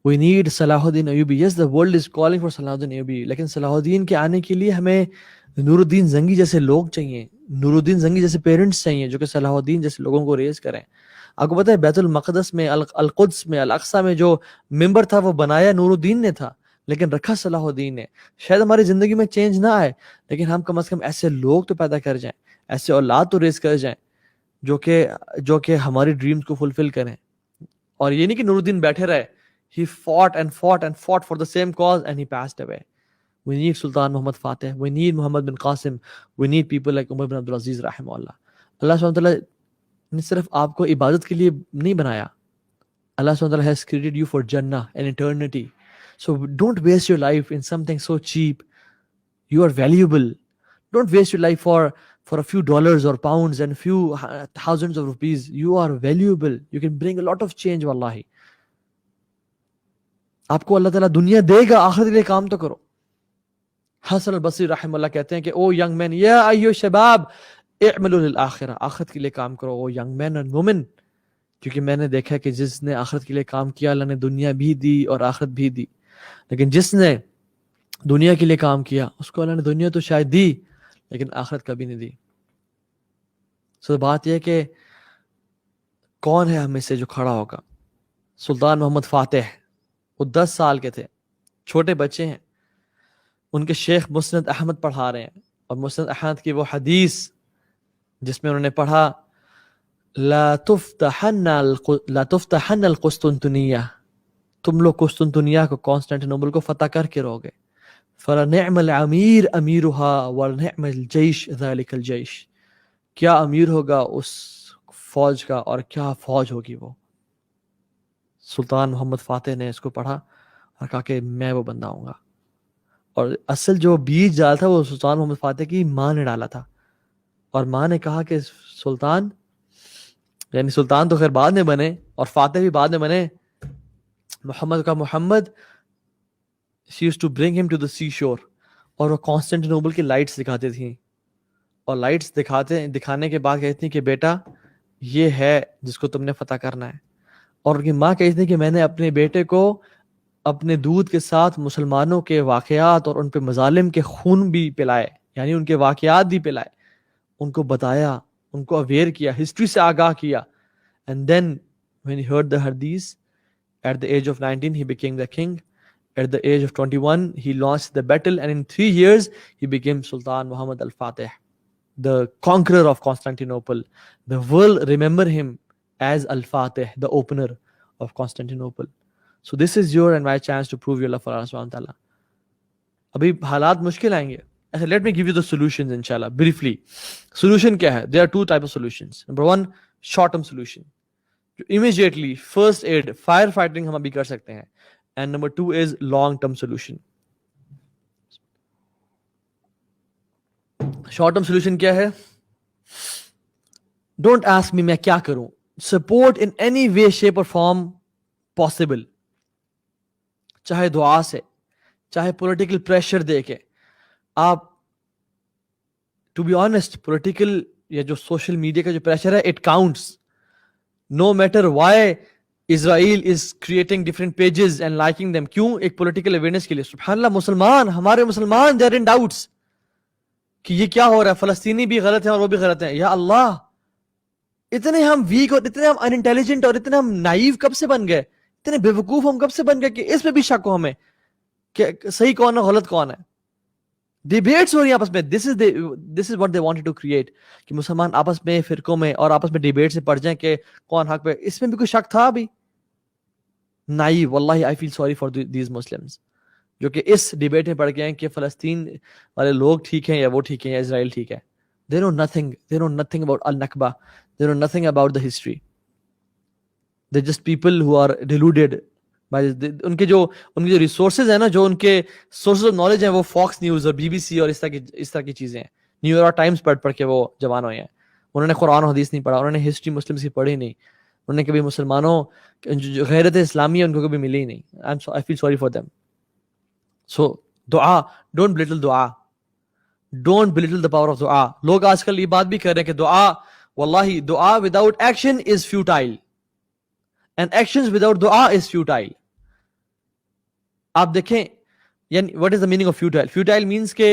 We need صلاح الدین Ayubi. Yes, the world is calling for صلاح الدین ایوبی، لیکن صلاح الدین کے آنے کے لیے ہمیں نور الدین زنگی جیسے لوگ چاہیے، نور الدین زنگی جیسے پیرنٹس چاہیے جو کہ صلاح الدین جیسے لوگوں کو ریز کریں. آپ کو پتہ ہے بیت المقدس میں، القدس میں، الاقصی میں جو ممبر تھا وہ بنایا نور الدین نے تھا، لیکن رکھا صلاح الدین نے. شاید ہماری زندگی میں چینج نہ آئے، لیکن ہم کم از کم ایسے لوگ تو پیدا کر جائیں، ایسے اولاد تو ریز کر جائیں جو کہ ہماری ڈریمز کو فلفل کریں. اور یہ نہیں کہ نور الدین بیٹھے رہے. He fought and fought and fought for the same cause and he passed away. We need Sultan Muhammad Fateh. We need Muhammad bin Qasim. We need people like Umar bin Abdul Aziz rahimahullah. اللہ سبحانہ وتعالی نے صرف آپ کو عبادت کے لیے نہیں بنایا. اللہ سبحانہ وتعالی has created you for Jannah and eternity. So don't waste your life in something so cheap. You are valuable. Don't waste your life for a few dollars or pounds and few thousands of rupees. You are valuable. You can bring a lot of change wallahi. آپ کو اللہ تعالیٰ دنیا دے گا، آخرت کے لیے کام تو کرو. حسن البصری رحمہ اللہ کہتے ہیں کہ او ینگ مین یا ایو شباب اعملوا للآخرہ، آخرت کے لیے کام کرو او ینگ مین اینڈ وومن، کیونکہ میں نے دیکھا کہ جس نے آخرت کے لیے کام کیا اللہ نے دنیا بھی دی اور آخرت بھی دی، لیکن جس نے دنیا کے لیے کام کیا اس کو اللہ نے دنیا تو شاید دی لیکن آخرت کبھی نہیں دی. سو بات یہ کہ کون ہے ہمیں سے جو کھڑا ہوگا. سلطان محمد فاتح، وہ 10 سال کے تھے، چھوٹے بچے ہیں. ان کے شیخ مسند احمد پڑھا رہے ہیں، اور مسند احمد کی وہ حدیث جس میں انہوں نے پڑھا لا تفتحن القسطنطنیہ، تم لوگ قسطنطنیہ کو، کانسٹینٹینوپل کو فتح کر کے رہو گے. فلنعم الامیر امیرها ولنعم الجیش ذلک الجیش، کیا امیر ہوگا اس فوج کا اور کیا فوج ہوگی وہ. سلطان محمد فاتح نے اس کو پڑھا اور کہا کہ میں وہ بندہ ہوں گا. اور اصل جو بیج ڈالا تھا وہ سلطان محمد فاتح کی ماں نے ڈالا تھا، اور ماں نے کہا کہ سلطان، یعنی سلطان تو خیر بعد میں بنے اور فاتح بھی بعد میں بنے، محمد کا محمد she used to bring him to the sea shore، اور وہ کانسٹینٹینوپل کی لائٹس دکھاتی تھیں، اور لائٹس دکھانے کے بعد کہتی تھیں کہ بیٹا یہ ہے جس کو تم نے فتح کرنا ہے. اور ان کی ماں کہتی تھی کہ میں نے اپنے بیٹے کو اپنے دودھ کے ساتھ مسلمانوں کے واقعات اور ان پہ مظالم کے خون بھی پلائے، یعنی ان کے واقعات بھی پلائے، ان کو بتایا، ان کو اویئر کیا، ہسٹری سے آگاہ کیا. And then when he heard the hadith, at the age of 19 he became the king. At the age of 21 he launched the battle, and in 3 years he became Sultan Muhammad al-Fatih, the conqueror of Constantinople. The world remember him as Al-Fatih, the opener of Constantinople. So this is your and my chance to prove your love for Allah subhanahu wa ta'ala. ابھی حالات مشکل آئیں گے. Let me give you the solutions inshallah briefly. Solution کیا ہے؟ There are 2 types of solutions. Number 1, short term solution. immediately first aid, fire fighting ہم ابھی کر سکتے ہیں. And number 2 is long term solution. Short term solution کیا ہے؟ Don't ask me میں کیا کروں. Support in any way, shape or form possible. چاہے دعا سے, چاہے پولیٹیکل پریشر دے کے. آپ ٹو بی آنیسٹ پولیٹیکل یا جو سوشل میڈیا کا جو پریشر ہے it counts. No matter why Israel is creating different pages and liking them. کیوں؟ ایک پولیٹیکل اویئرنیس کے لیے. سبحان اللہ, مسلمان, ہمارے مسلمان دے آر ان ڈاؤٹس کہ یہ کیا ہو رہا ہے, فلسطینی بھی غلط ہیں اور وہ بھی غلط ہیں. یا اللہ, اتنے ہم ویک اور اتنے ہم انٹیلیجنٹ اور اتنے ہم نائیو کب سے بن گئے, اتنے بے وقوف ہم کب سے بن گئے کہ اس پہ بھی شک ہو ہمیں کہ صحیح کون ہے غلط کون ہے. ڈیبیٹس ہو رہی ہیں آپس میں. This is what they wanted to create, کہ مسلمان آپس میں فرقوں میں اور آپس میں ڈیبیٹ سے پڑ جائیں کہ کون حق پہ. اس میں بھی کوئی شک تھا ابھی؟ نائیو. واللہ I feel sorry for these Muslims جو کہ اس ڈیبیٹ میں پڑ گئے ہیں کہ فلسطین والے لوگ ٹھیک ہیں یا وہ ٹھیک ہیں یا اسرائیل ٹھیک ہے. They know nothing. They know nothing about al-Nakba. They know nothing about the history. They're just people who are deluded by ان کے جو ریسورسز ہیں نا, جو ان کے سورسز آف نالج ہیں وہ فاکس نیوز اور بی بی سی اور اس طرح کی چیزیں ہیں. نیو یارک ٹائمز پڑھ کے وہ جوان ہوئے ہیں. انہوں نے قرآن و حدیث نہیں پڑھا, انہوں نے ہسٹری مسلمس کی پڑھی نہیں, انہوں نے کبھی مسلمانوں جو غیرت اسلامی ہے ان کو کبھی ملی ہی نہیں. I feel sorry for them. So دعا, don't belittle دعا. Don't belittle the power of دعا. لوگ آج کل یہ بات بھی کر رہے ہیں کہ دعا, واللہ دعا without action is futile and actions without دعا is futile. آپ دیکھیں یعنی what is the meaning of futile? Futile means کہ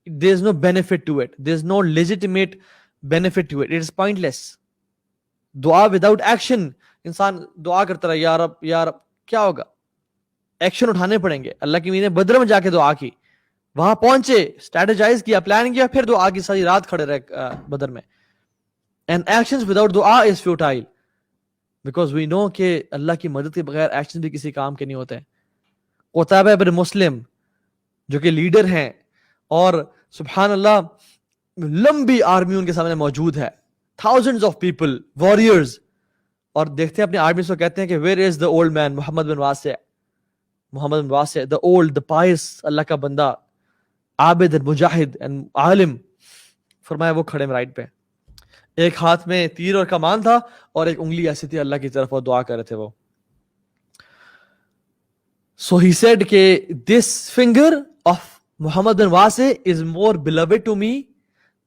there is no benefit to it. There is no legitimate benefit to it. It is pointless. دعا without action, انسان دعا کرتا رہا یا رب یا رب, کیا ہوگا؟ ایکشن اٹھانے پڑیں گے. اللہ کی مین بدر میں جا کے دعا کی, وہاں پہنچے, اسٹریٹجائز کیا, پلان کیا, پھر دعا کی, ساری رات کھڑے رہے بدر میں. And actions without دعا is futile because we know کہ اللہ کی مدد کے بغیر ایکشن بھی کسی کام کے نہیں ہوتے. قتیبہ بن مسلم جو کہ لیڈر ہیں اور سبحان اللہ لمبی آرمی ان کے سامنے موجود ہے, thousands of people, warriors, اور دیکھتے ہیں اپنی آرمی سے کہتے ہیں کہ where is the old man محمد بن واسع, the old, the pious, اللہ کا بندہ, عابد, مجاہد and عالم. فرمایا وہ کھڑے رائٹ پہ, ایک ہاتھ میں تیر اور کمان تھا اور ایک انگلی ایسی تھی اللہ کی طرف, اور دعا کر رہے تھے وہ. So he said کہ this finger of Muhammad bin Wasi is more beloved to me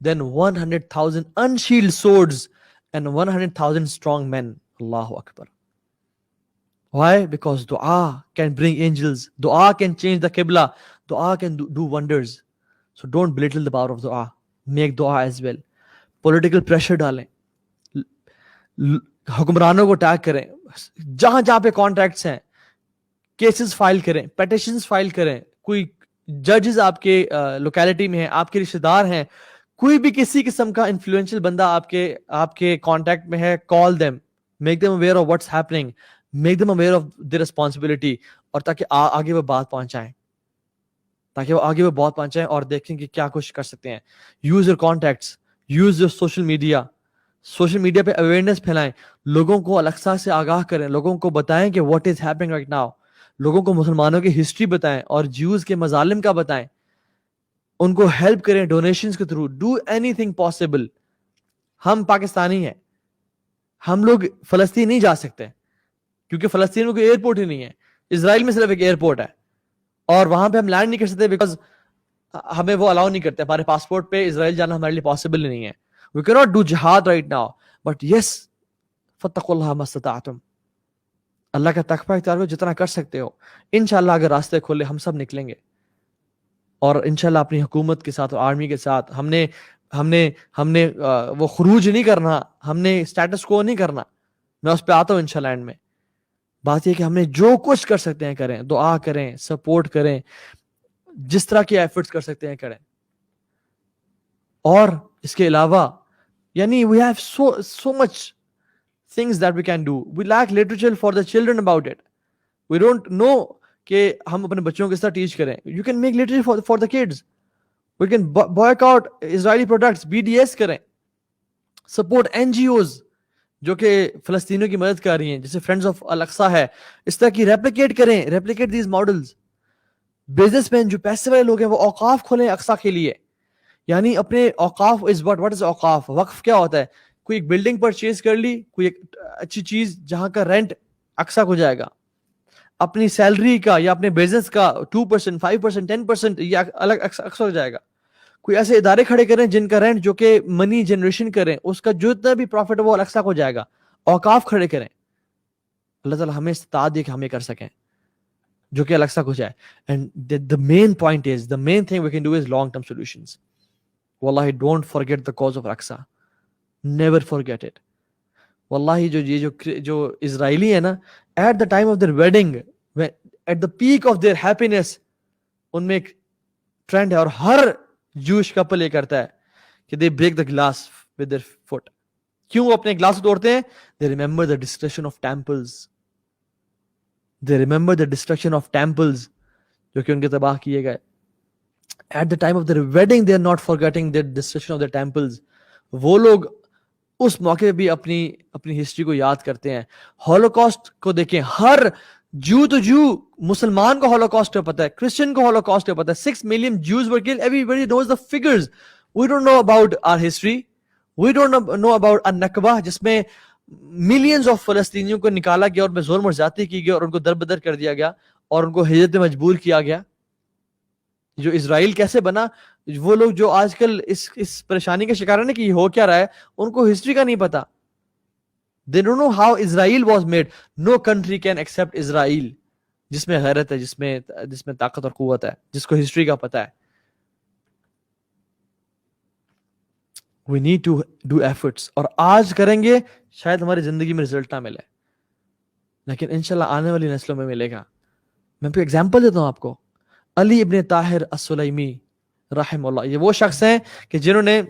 than 100,000 unsheathed swords and 100,000 strong men. Allahu Akbar. Why? Because dua can bring angels. Dua can change the qibla. Dua can do wonders. So don't belittle the power of dua. Make dua as well. Political pressure ڈالیں, حکمرانوں کو tag کریں, جہاں جہاں پہ contacts ہیں cases file کریں, پیٹیشنز file کریں. کوئی ججز آپ کے لوکیلٹی میں ہیں, آپ کے رشتے دار ہیں, کوئی بھی کسی قسم کا انفلوئنشل بندہ آپ کے کانٹیکٹ میں ہے, call them, make them aware of what's happening, make them aware of the responsibility, اور تاکہ آگے وہ بات پہنچائیں اور دیکھیں کہ کیا کچھ کر سکتے ہیں. Use your contacts, use your social media پہ اویئرنیس پھیلائیں, لوگوں کو الیکسا سے آگاہ کریں, لوگوں کو بتائیں کہ what is happening right now, لوگوں کو مسلمانوں کی ہسٹری بتائیں اور جیوز کے مظالم کا بتائیں, ان کو ہیلپ کریں ڈونیشنز کے through. Do any thing possible. ہم پاکستانی ہیں, ہم لوگ فلسطین نہیں جا سکتے کیونکہ فلسطین میں کوئی ایئرپورٹ ہی نہیں ہے. اسرائیل میں صرف ایک ایئرپورٹ ہے اور وہاں پہ ہم لینڈ نہیں کر سکتے بیکاز ہمیں وہ الاؤ نہیں کرتے, ہمارے پاسپورٹ پہ اسرائیل جانا ہمارے لیے پاسبل نہیں ہے. We cannot do jihad right now, but yes, فَاتَّقُوا اللَّهَ مَا اسْتَطَعْتُمْ. اللہ کا تقوی اختیار کرو جتنا کر سکتے ہو. انشاءاللہ اگر راستے کھولے ہم سب نکلیں گے, اور انشاءاللہ اپنی حکومت کے ساتھ اور آرمی کے ساتھ ہم نے وہ خروج نہیں کرنا, ہم نے اسٹیٹس کو نہیں کرنا. میں اس پہ آتا ہوں انشاءاللہ اینڈ میں. بات یہ کہ ہم نے جو کچھ کر سکتے ہیں کریں, دعا کریں, سپورٹ کریں, جس طرح کے ایفرٹس کر سکتے ہیں کریں. اور اس کے علاوہ یعنی we have so much things that we can do. We lack literature for the children about it. We don't know کہ ہم اپنے بچوں کو کس طرح ٹیچ کریں. You can make literature for the kids. We can boycott Israeli products, BDS کریں, support NGOs جو کہ فلسطینیوں کی مدد کر رہی ہیں, جیسے فرینڈز آف الاقصی ہے, اس طرح کی ریپلیکیٹ کریں, replicate these models. Business man جو پیسے والے لوگ ہیں وہ اوقاف کھولیں اقصی کے لیے, یعنی اپنے اوقاف از واٹ از اوقاف, وقف کیا ہوتا ہے, کوئی ایک بلڈنگ پرچیز کر لی, کوئی ایک اچھی چیز جہاں کا رینٹ اقصی کو جائے گا, اپنی سیلری کا یا اپنے بزنس کا 2%, 5%, 10% یہ الگ اقصی ہو جائے گا. کوئی ایسے ادارے کھڑے کریں جن کا رینٹ جو کہ منی جنریشن کریں, اس کا جو اتنا بھی پروفٹ ہے وہ اقصی کو جائے گا. اوقاف کھڑے کریں. اللہ تعالیٰ ہمیں استطاعت دے کہ ہم یہ کر سکیں جو کہ اقصی کو جائے. And the main point is, the main thing we can do is long term solutions. Wallahi, don't forget the cause of Aqsa. Never forget it. Wallahi, جو اسرائیلی ہے نا, at the time of their wedding, at the peak of their happiness, ان میں ایک trend ہے, اور ہر جوش کپل یہ کرتا ہے کہ they break the glass with their foot. کیوں وہ اپنے گلاس توڑتے ہیں؟ they remember the destruction of temples. they remember the destruction of temples جو کہ ان کے تباہ کیے گئے. at the time of their wedding they are not forgetting the destruction of the temples. وہ لوگ اس موقع پہ بھی اپنی ہسٹری کو یاد کرتے ہیں. ہولوکاسٹ کو دیکھیں, ہر جو مسلمان کو ہولوکاسٹ پہ پتہ ہے, کرسچن کو ہولوکاسٹ پہ پتہ ہے. 6 million Jews were killed. Everybody knows the figures. We don't know about our history. We don't know about النکبہ, جس میں ملینز آف فلسطینیوں کو نکالا گیا اور ان پہ ظلم اور زیادتی کی گیا اور ان کو در بدر کر دیا گیا اور ان کو ہجرت میں مجبور کیا گیا. جو اسرائیل کیسے بنا, وہ لوگ جو آج کل اس پریشانی کا شکار ہے کہ یہ ہو کیا رہا ہے, ان کو ہسٹری کا نہیں پتا. They don't know how Israel was made. No country can accept Israel جس میں غیرت ہے, جس میں طاقت اور قوت ہے, جس کو ہسٹری کا پتا ہے. We need to do efforts. اور آج کریں گے شاید ہماری زندگی میں رزلٹ نہ ملے, لیکن انشاءاللہ آنے والی نسلوں میں ملے گا. میں کوئی ایگزامپل دیتا ہوں آپ کو. علی ابن طاہر السلیمی رحم اللہ, یہ وہ شخص ہیں کہ جنہوں نے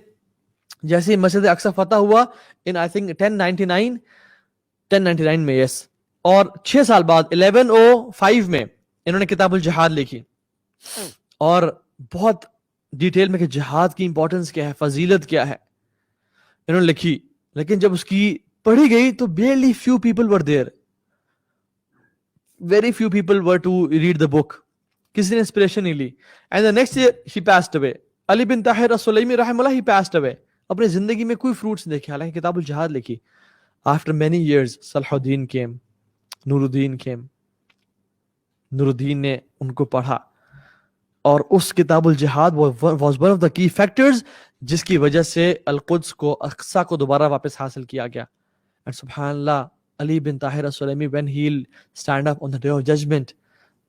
جیسے ہی مسجد اقصی فتح ہوا ان آئی تھنک 1099 میں, یس, اور 6 سال بعد 1105 میں انہوں نے کتاب الجہاد لکھی, اور بہت ڈیٹیل میں کہ جہاد کی امپورٹنس کیا ہے, فضیلت کیا ہے, انہوں نے لکھی. لیکن جب اس کی پڑھی گئی تو barely few people were there. Very few people were to read the book. کسی نے انسپریشن نہیں لی. And the next year he passed away. علی بن طاہر السلیمی رحم اللہ, he passed away. اپنی زندگی میں کوئی فروٹس نہیں دیکھے, حالانکہ کتاب الجہاد لکھی. After many years صلاح الدین came, نور الدین came. نور الدین نے ان کو پڑھا, اور اس کتاب الجہاد was one of the key factors جس کی وجہ سے القدس کو, اقصی کو دوبارہ واپس حاصل کیا گیا. And سبحان اللہ, علی بن Tahir السلیمی when he'll stand up on the day of judgment,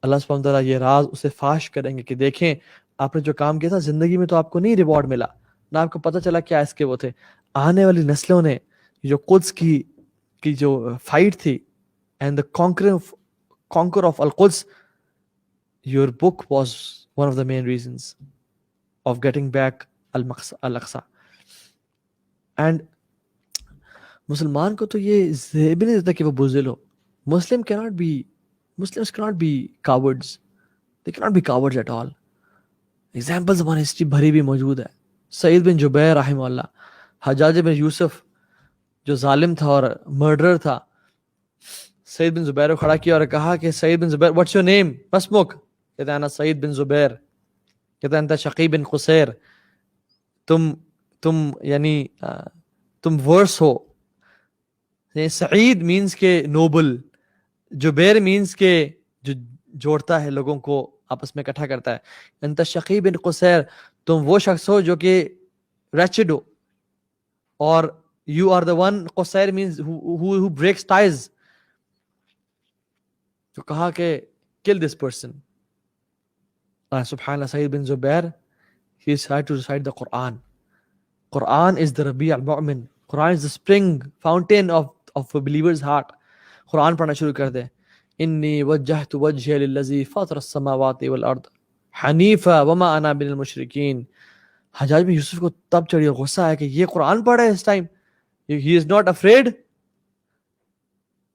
اللہ سبحانہ تعالیٰ یہ راز اسے فاش کریں گے کہ دیکھیں آپ نے جو کام کیا تھا زندگی میں تو آپ کو نہیں ریوارڈ ملا, نہ آپ کو پتہ چلا کیا اس کے وہ تھے. آنے والی نسلوں نے جو قدس کی جو فائٹ تھی, اینڈ the conquer of القدس, your book was one of the main reasons of getting back al-Aqsa. And مسلمان کو تو یہ زیب نہیں دیتا کہ وہ بزدل ہو. Muslims cannot be cowards. They cannot be cowards at all. Examples ہماری ہسٹری بھری بھی موجود ہے. سعید بن جبیر رحمہ اللہ, حجاج بن یوسف جو ظالم تھا اور مرڈرر تھا, سعید بن زبیر کو کھڑا کیا اور کہا کہ سعید بن زبیر, what's your name? مسمک. کہتا ہے انا سعید بن زبیر. کہتا ہے انت شقی بن قصیر. تم یعنی تم ورس ہو. سعید مینس کے نوبل, جبیر مینس کے جو جوڑتا ہے لوگوں کو آپس میں اکٹھا کرتا ہے. انت شقی بن قصیر, تم وہ شخص ہو جو کہ ریچڈ ہو, اور you are the one, قصیر means who breaks ties. تو کہا کہ kill this person. سبحان اللہ, سعید بن زبیر, he decided to recite the Quran. Quran is the Rabi' al-Mu'min. Quran is the spring fountain of a believer's heart. قرآن پڑھنا شروع کر دے. انی وجہت وجہی للذی فاطر السماوات والارض حنیفا وما انا من المشرکین. حجاج بن یوسف کو تب چڑھی غصہ ہے کہ یہ قرآن پڑھ رہا ہے اس time, he is not afraid,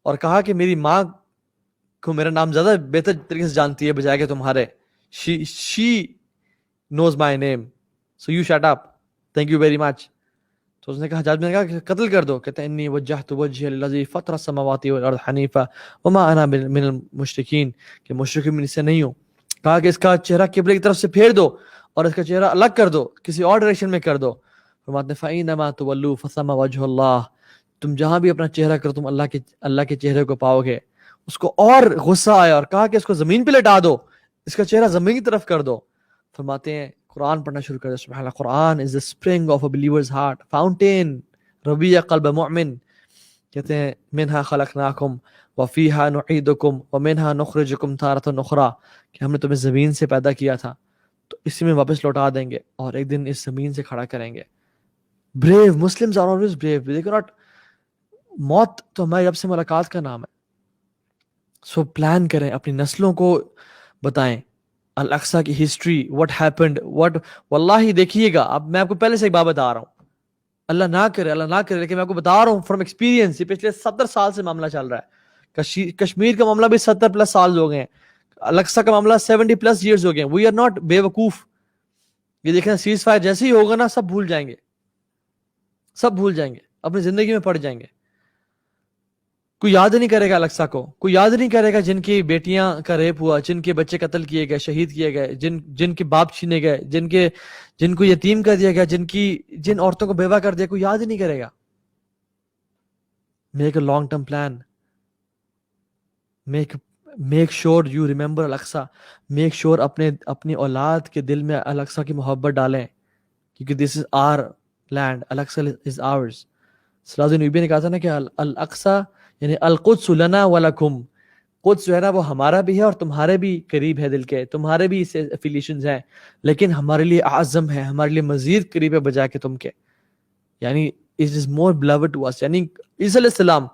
اور کہا کہ میری ماں کو میرا نام زیادہ بہتر طریقے سے جانتی ہے بجائے کہ تمہارے. she knows my name, so you shut up, thank you very much. تو اس نے کہا حجاج نے کہا کہ قتل کر دو. کہتے ہیں انی وجہت وجہی للذی فطر السماوات والارض حنیفا وما انا من المشرکین، کہ مشرکین میں سے نہیں ہوں. کہا کہ اس کا چہرہ قبلے کی طرف سے پھیر دو اور اس کا چہرہ الگ کر دو، کسی اور ڈائریکشن میں کر دو. فرماتے ہیں فَإِنَّمَا تُوَلُّوا فَثَمَّ وَجْهُ اللَّهِ، تم جہاں بھی اپنا چہرہ کرو تم اللہ کے چہرے کو پاؤ گے. اس کو اور غصہ آیا اور کہا کہ اس کو زمین پہ لٹا دو، اس کا چہرہ زمین کی طرف کر دو. فرماتے ہیں قرآن پڑھنا شروع کر دو. سبحان اللہ، قرآن is the spring of a believer's heart, fountain ربیع قلب مومن. کہتے ہیں منہا خلقناکم وفیہا نعیدکم ومنہا نخرجکم تارۃ اخری، کہ ہم نے تمہیں زمین سے پیدا کیا تھا تو اسی میں واپس لوٹا دیں گے اور ایک دن اس زمین سے کھڑا کریں گے. brave Muslims are always brave, they cannot. موت تو ہماری رب سے ملاقات کا نام ہے. سو پلان کریں، اپنی نسلوں کو بتائیں الاقصی کی ہسٹری، what happened, واللہ دیکھیے گا. اب میں آپ کو پہلے سے ایک بات بتا رہا ہوں، اللہ نہ کرے لیکن میں آپ کو بتا رہا ہوں فرام ایکسپیرینس. یہ پچھلے 70 سال سے معاملہ چل رہا ہے. کشمیر کا معاملہ بھی 70+ سال ہو گئے ہیں، الاقصی کا معاملہ 70+ years ہو گئے ہیں. وی آر ناٹ بے وقوف. یہ دیکھیں سیز فائر جیسے ہی ہوگا نا سب بھول جائیں گے، سب بھول جائیں گے، اپنی زندگی میں پڑ جائیں گے. کوئی یاد نہیں کرے گا الاقصی کو، کوئی یاد نہیں کرے گا جن کی بیٹیاں کا ریپ ہوا، جن کے بچے قتل کیے گئے، شہید کیے گئے، جن کے باپ چھینے گئے، جن کو یتیم کر دیا گیا، جن عورتوں کو بیوہ کر دیا. کوئی یاد ہی نہیں کرے گا. Make a long term plan. Make sure you remember الاقصی. میک شور اپنی اولاد کے دل میں الاقصی کی محبت ڈالیں، کیونکہ دس از are land, Al-Aqsa is hours. صلی اللہ علیہ نبی نے کہا تھا نا کہ الاقصی یعنی القدس لنا ولکم، قدس جو ہے نا وہ ہمارا بھی ہے اور تمہارے بھی قریب ہے دل کے، تمہارے بھی اس سے افیلیشنز ہیں، لیکن ہمارے لیے اعظم ہے، ہمارے لیے مزید قریب ہے بجائے کہ تم کے. یعنی it is more beloved to us. یعنی عیسیٰ علیہ السلام،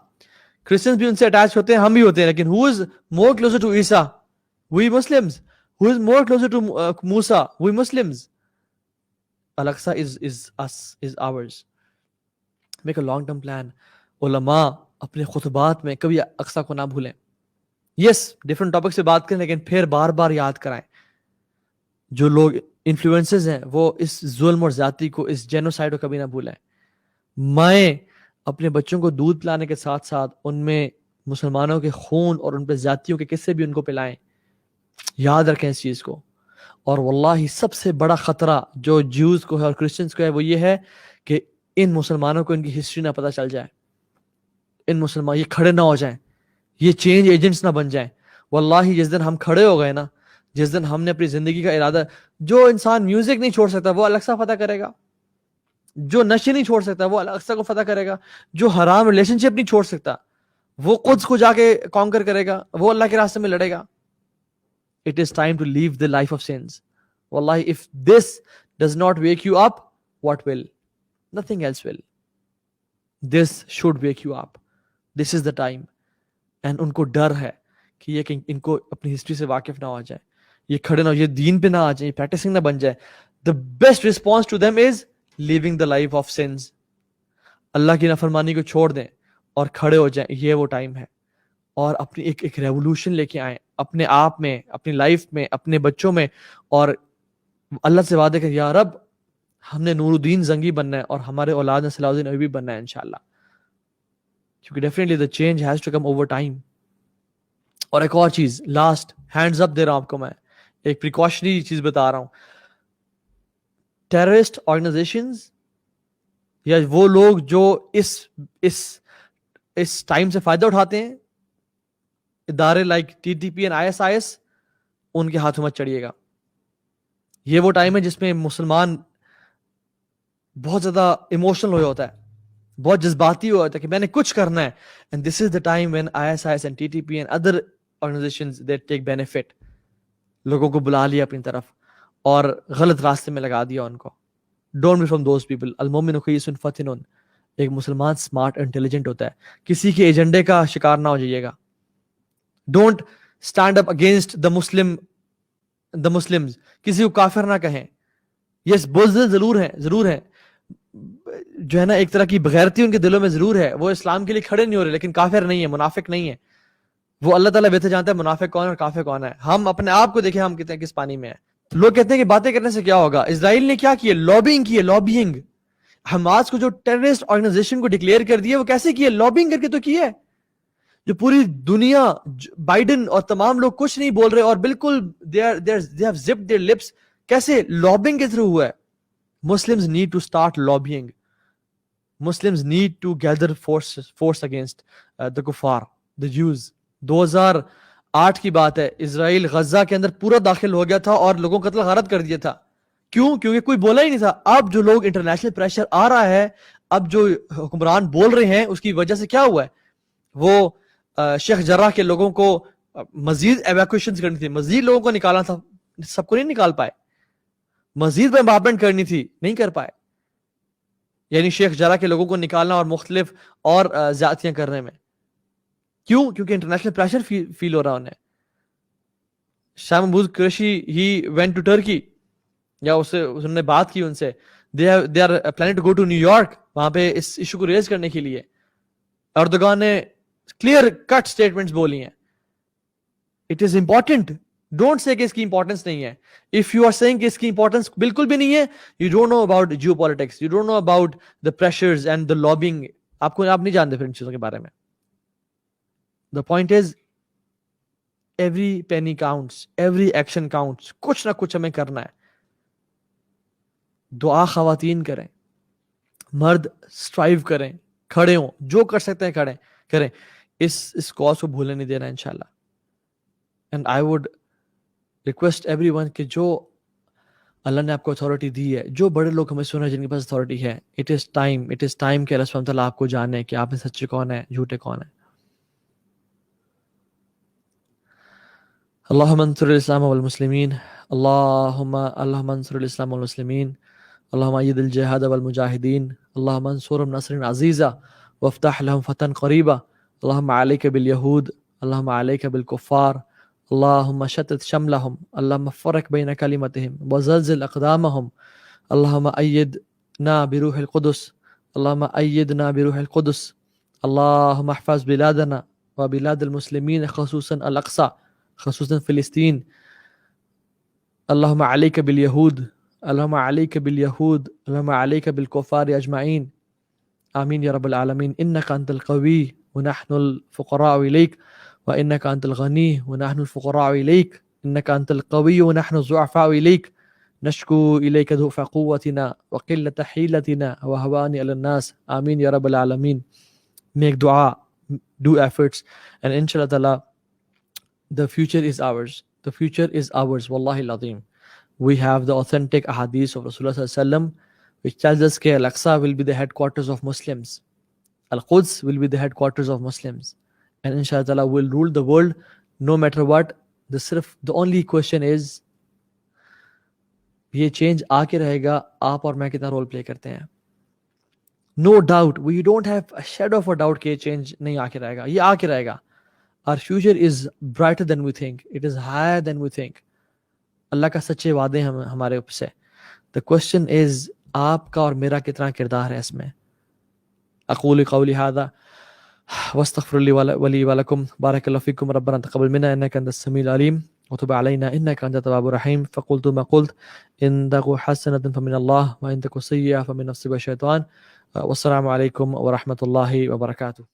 کرسچنز بھی ان سے اٹیچ ہوتے ہیں، ہم بھی ہوتے ہیں، لیکن who is more closer to Isa? we Muslims. who is more closer to Musa? we Muslims. Al-Aqsa is us, is ours. make a long term plan. علماء اپنے خطبات میں کبھی اقصی کو نہ بھولیں. یس ڈفرنٹ ٹاپک سے بات کریں لیکن پھر بار بار یاد کرائیں. جو لوگ انفلوئنسز ہیں وہ اس ظلم اور زیادتی کو، اس جینوسائیڈ کو کبھی نہ بھولیں. مائیں اپنے بچوں کو دودھ پلانے کے ساتھ ساتھ ان میں مسلمانوں کے خون اور ان پہ زیادتیوں کے قصے بھی ان کو پلائیں. یاد رکھیں اس چیز کو. اور واللہ سب سے بڑا خطرہ جو جیوز کو ہے اور کرسچنز کو ہے وہ یہ ہے کہ ان مسلمانوں کو ان کی ہسٹری نہ پتہ چل جائے. ان مسلمان یہ کھڑے نہ ہو جائیں، یہ چینج ایجنٹس نہ بن جائیں. واللہ جس دن ہم کھڑے ہو گئے نا، جس دن ہم نے اپنی زندگی کا ارادہ، جو انسان میوزک نہیں چھوڑ سکتا وہ الاقصی فتح کرے گا، جو نشے نہیں چھوڑ سکتا وہ الاقصی کو فتح کرے گا، جو حرام ریلیشن شپ نہیں چھوڑ سکتا وہ قدس کو جا کے کانکر کرے گا، وہ اللہ کے راستے میں لڑے گا. It is time to leave the life of sins. Wallahi, if this does not wake you up, what will? Nothing else will. This should wake you up. This is the time. And ان کو ڈر ہے کہ یہ کہ ان کو اپنی history سے واقف نہ ہو جائے، یہ کھڑے نہ ہو، یہ دین پہ نہ آ جائیں، پریکٹسنگ نہ بن جائے. The best response to them is leaving the life of sins. اللہ کی نافرمانی کو چھوڑ دیں اور کھڑے ہو جائیں. یہ وہ ٹائم ہے. اور اپنی ایک ریولوشن لے کے آئیں اپنے آپ میں، اپنی لائف میں، اپنے بچوں میں، اور اللہ سے وعدے کہ یا رب ہم نے نور الدین زنگی بننا ہے اور ہمارے اولاد نے صلاح الدین ایوبی بننا ہے انشاءاللہ. کیونکہ definitely the change has to come over time. اور ایک اور چیز، لاسٹ ہینڈز اپ دے رہا ہوں آپ کو، میں ایک پریکاشنری چیز بتا رہا ہوں. ٹیررسٹ آرگنائزیشنز یا وہ لوگ جو اس ٹائم سے فائدہ اٹھاتے ہیں، ادارے لائک TTP اینڈ ISIS، ان کے ہاتھوں مت چڑھیے گا. یہ وہ ٹائم ہے جس میں مسلمان بہت زیادہ ایموشنل ہو ہوتا ہے، بہت جذباتی ہو ہوتا ہے کہ میں نے کچھ کرنا ہے. And this is the time when ISIS and TTP and other organizations they take benefit. لوگوں کو بلا لیا اپنی طرف اور غلط راستے میں لگا دیا ان کو. Don't be from those people. المؤمن خیس فتن. ایک مسلمان اسمارٹ انٹیلیجنٹ ہوتا ہے، کسی کے ایجنڈے کا شکار نہ ہو جائیے گا. Don't stand up against the Muslims. کسی کو کافر نہ کہیں. یس بزدل ضرور ہے جو ہے نا، ایک طرح کی بغیرتی ان کے دلوں میں ضرور ہے. وہ اسلام کے لیے کھڑے نہیں ہو رہے لیکن کافر نہیں ہے، منافق نہیں ہے. وہ اللہ تعالیٰ بہتر جانتا ہے منافق کون ہے اور کافر کون ہے. ہم اپنے آپ کو دیکھیں ہم کتنے کس پانی میں ہیں. لوگ کہتے ہیں کہ باتیں کرنے سے کیا ہوگا. اسرائیل نے کیا کیا؟ لابینگ کی ہے. لابینگ. حماس کو جو ٹیررسٹ آرگنائزیشن کو ڈکلیئر کر دیا وہ کیسے کیا؟ لابنگ کر کے تو کیا ہے. جو پوری دنیا بائیڈن اور تمام لوگ کچھ نہیں بول رہے اور بالکل they have zipped their lips. کیسے؟ لابنگ کے تھرو ہوا ہے. Muslims need to start lobbying. Muslims need to gather force against the kuffar, the Jews. 2008 کی بات ہے, اسرائیل غزہ کے اندر پورا داخل ہو گیا تھا اور لوگوں کو قتل غارت کر دیا تھا. کیوں؟ کیونکہ کوئی بولا ہی نہیں تھا. اب جو لوگ انٹرنیشنل پریشر آ رہا ہے, اب جو حکمران بول رہے ہیں, اس کی وجہ سے کیا ہوا ہے؟ وہ شیخ جراح کے لوگوں کو مزید ایویکویشنز کرنی تھی, مزید لوگوں کو نکالنا تھا, سب کو نہیں نکال پائے. مزید بمبارمنٹ کرنی تھی, نہیں کر پائے. یعنی شیخ جراح کے لوگوں کو نکالنا اور مختلف اور زیادتیاں کرنے میں. کیوں؟ کیونکہ انٹرنیشنل پریشر فیل ہو رہا انہیں. Shah Mahmood Qureshi he went to Turkey, یا انہوں نے بات کی ان سے. They are planning to go to New York, وہاں پہ اس ایشو کو ریز کرنے کے لیے. اردوغان نے کلیئر کٹ سٹیٹمنٹس بولی ہیں. It is important, don't say کہ اس کی امپورٹنس نہیں ہے. اف یو آر سیئنگ کہ اس کی امپورٹنس بالکل بھی نہیں ہے, you don't know about geopolitics, you don't know about the pressures and the lobbying. آپ نہیں جانتے پھر ان چیزوں کے بارے میں. The point is every penny counts, every action counts. کچھ نہ کچھ ہمیں کرنا ہے. دعا خواتین کریں, مرد اسٹرائیو کریں, کھڑے ہوں, جو کر سکتے ہیں کریں. اس کاز کو بھولنے نہیں دینا انشاءاللہ. And I would request every one کہ جو اللہ نے آپ کو اتھارٹی دی ہے, جو بڑے لوگ ہمیں سنا جن کے پاس اتھارٹی ہے, اٹ از ٹائم کہ اللہ سبحانہ وتعالیٰ آپ کو جانے کہ آپ میں سچے کون ہیں, جھوٹے کون ہیں. اللہم انصر الاسلام والمسلمین, اللہم انصر الاسلام والمسلمین, اللہم اید الجہاد والمجاہدین, اللہم انصرهم نصرا عزیزا وافتح لهم فتحا قریبا, اللہم علیک بالیہود, اللہم علیک بالکفار, اللہم شتت شملهم, اللہم فرق بین کلمتهم وزلزل اقدامهم, اللہم ایدنا بروح القدس, اللہم ایدنا بروح القدس, اللہم احفظ بلادنا وبلاد المسلمین خصوصا الاقصی, خصوصا فلسطین. اللہم علیک بالیہود, اللہم علیک بالیہود, اللہم علیک بالکفار اجمعین. آمین یا رب العالمین. انک انت القوی ونحن الفقراء الیک, وانک انت الغنی ونحن الفقراء الیک, انک انت القوی ونحن الضعفاء الیک, نشکو الیک ضعف قوتنا وقلت حیلتنا وهوان علی الناس. آمین یا رب العالمین. Make dua, do efforts, and inshallah ta'ala the future is ours. The future is ours. Wallahi al-Azim. We have the authentic ahadith of Rasulullah sallallahu alaihi wasallam which tells us that Al-Aqsa will be the headquarters of Muslims. Al-Quds will be the headquarters of Muslims. And inshallah ta'ala will rule the world no matter what. The only question is, یہ change آ کے رہے گا, آپ اور میں کتنا role play کرتے ہیں. No doubt, we don't have a shadow of a doubt کہ یہ چینج نہیں آ کے رہے گا, یہ آ کے رہے گا. Our future is brighter than we think. It is higher than we think. اللہ کا سچے وعدے ہیں ہمارے اوپر سے. The question is آپ کا اور میرا کتنا کردار ہے اس میں. اقول قولی هذا واستغفر لي ولي ولكم. بارك الله فيكم. ربنا تقبل منا انك انت السميع العليم وتب علينا انك انت التواب الرحيم. فقلت ما قلت, ان تك حسنة فمن الله وان تك سيئة فمن نفسك والشيطان. والسلام عليكم ورحمة الله وبركاته.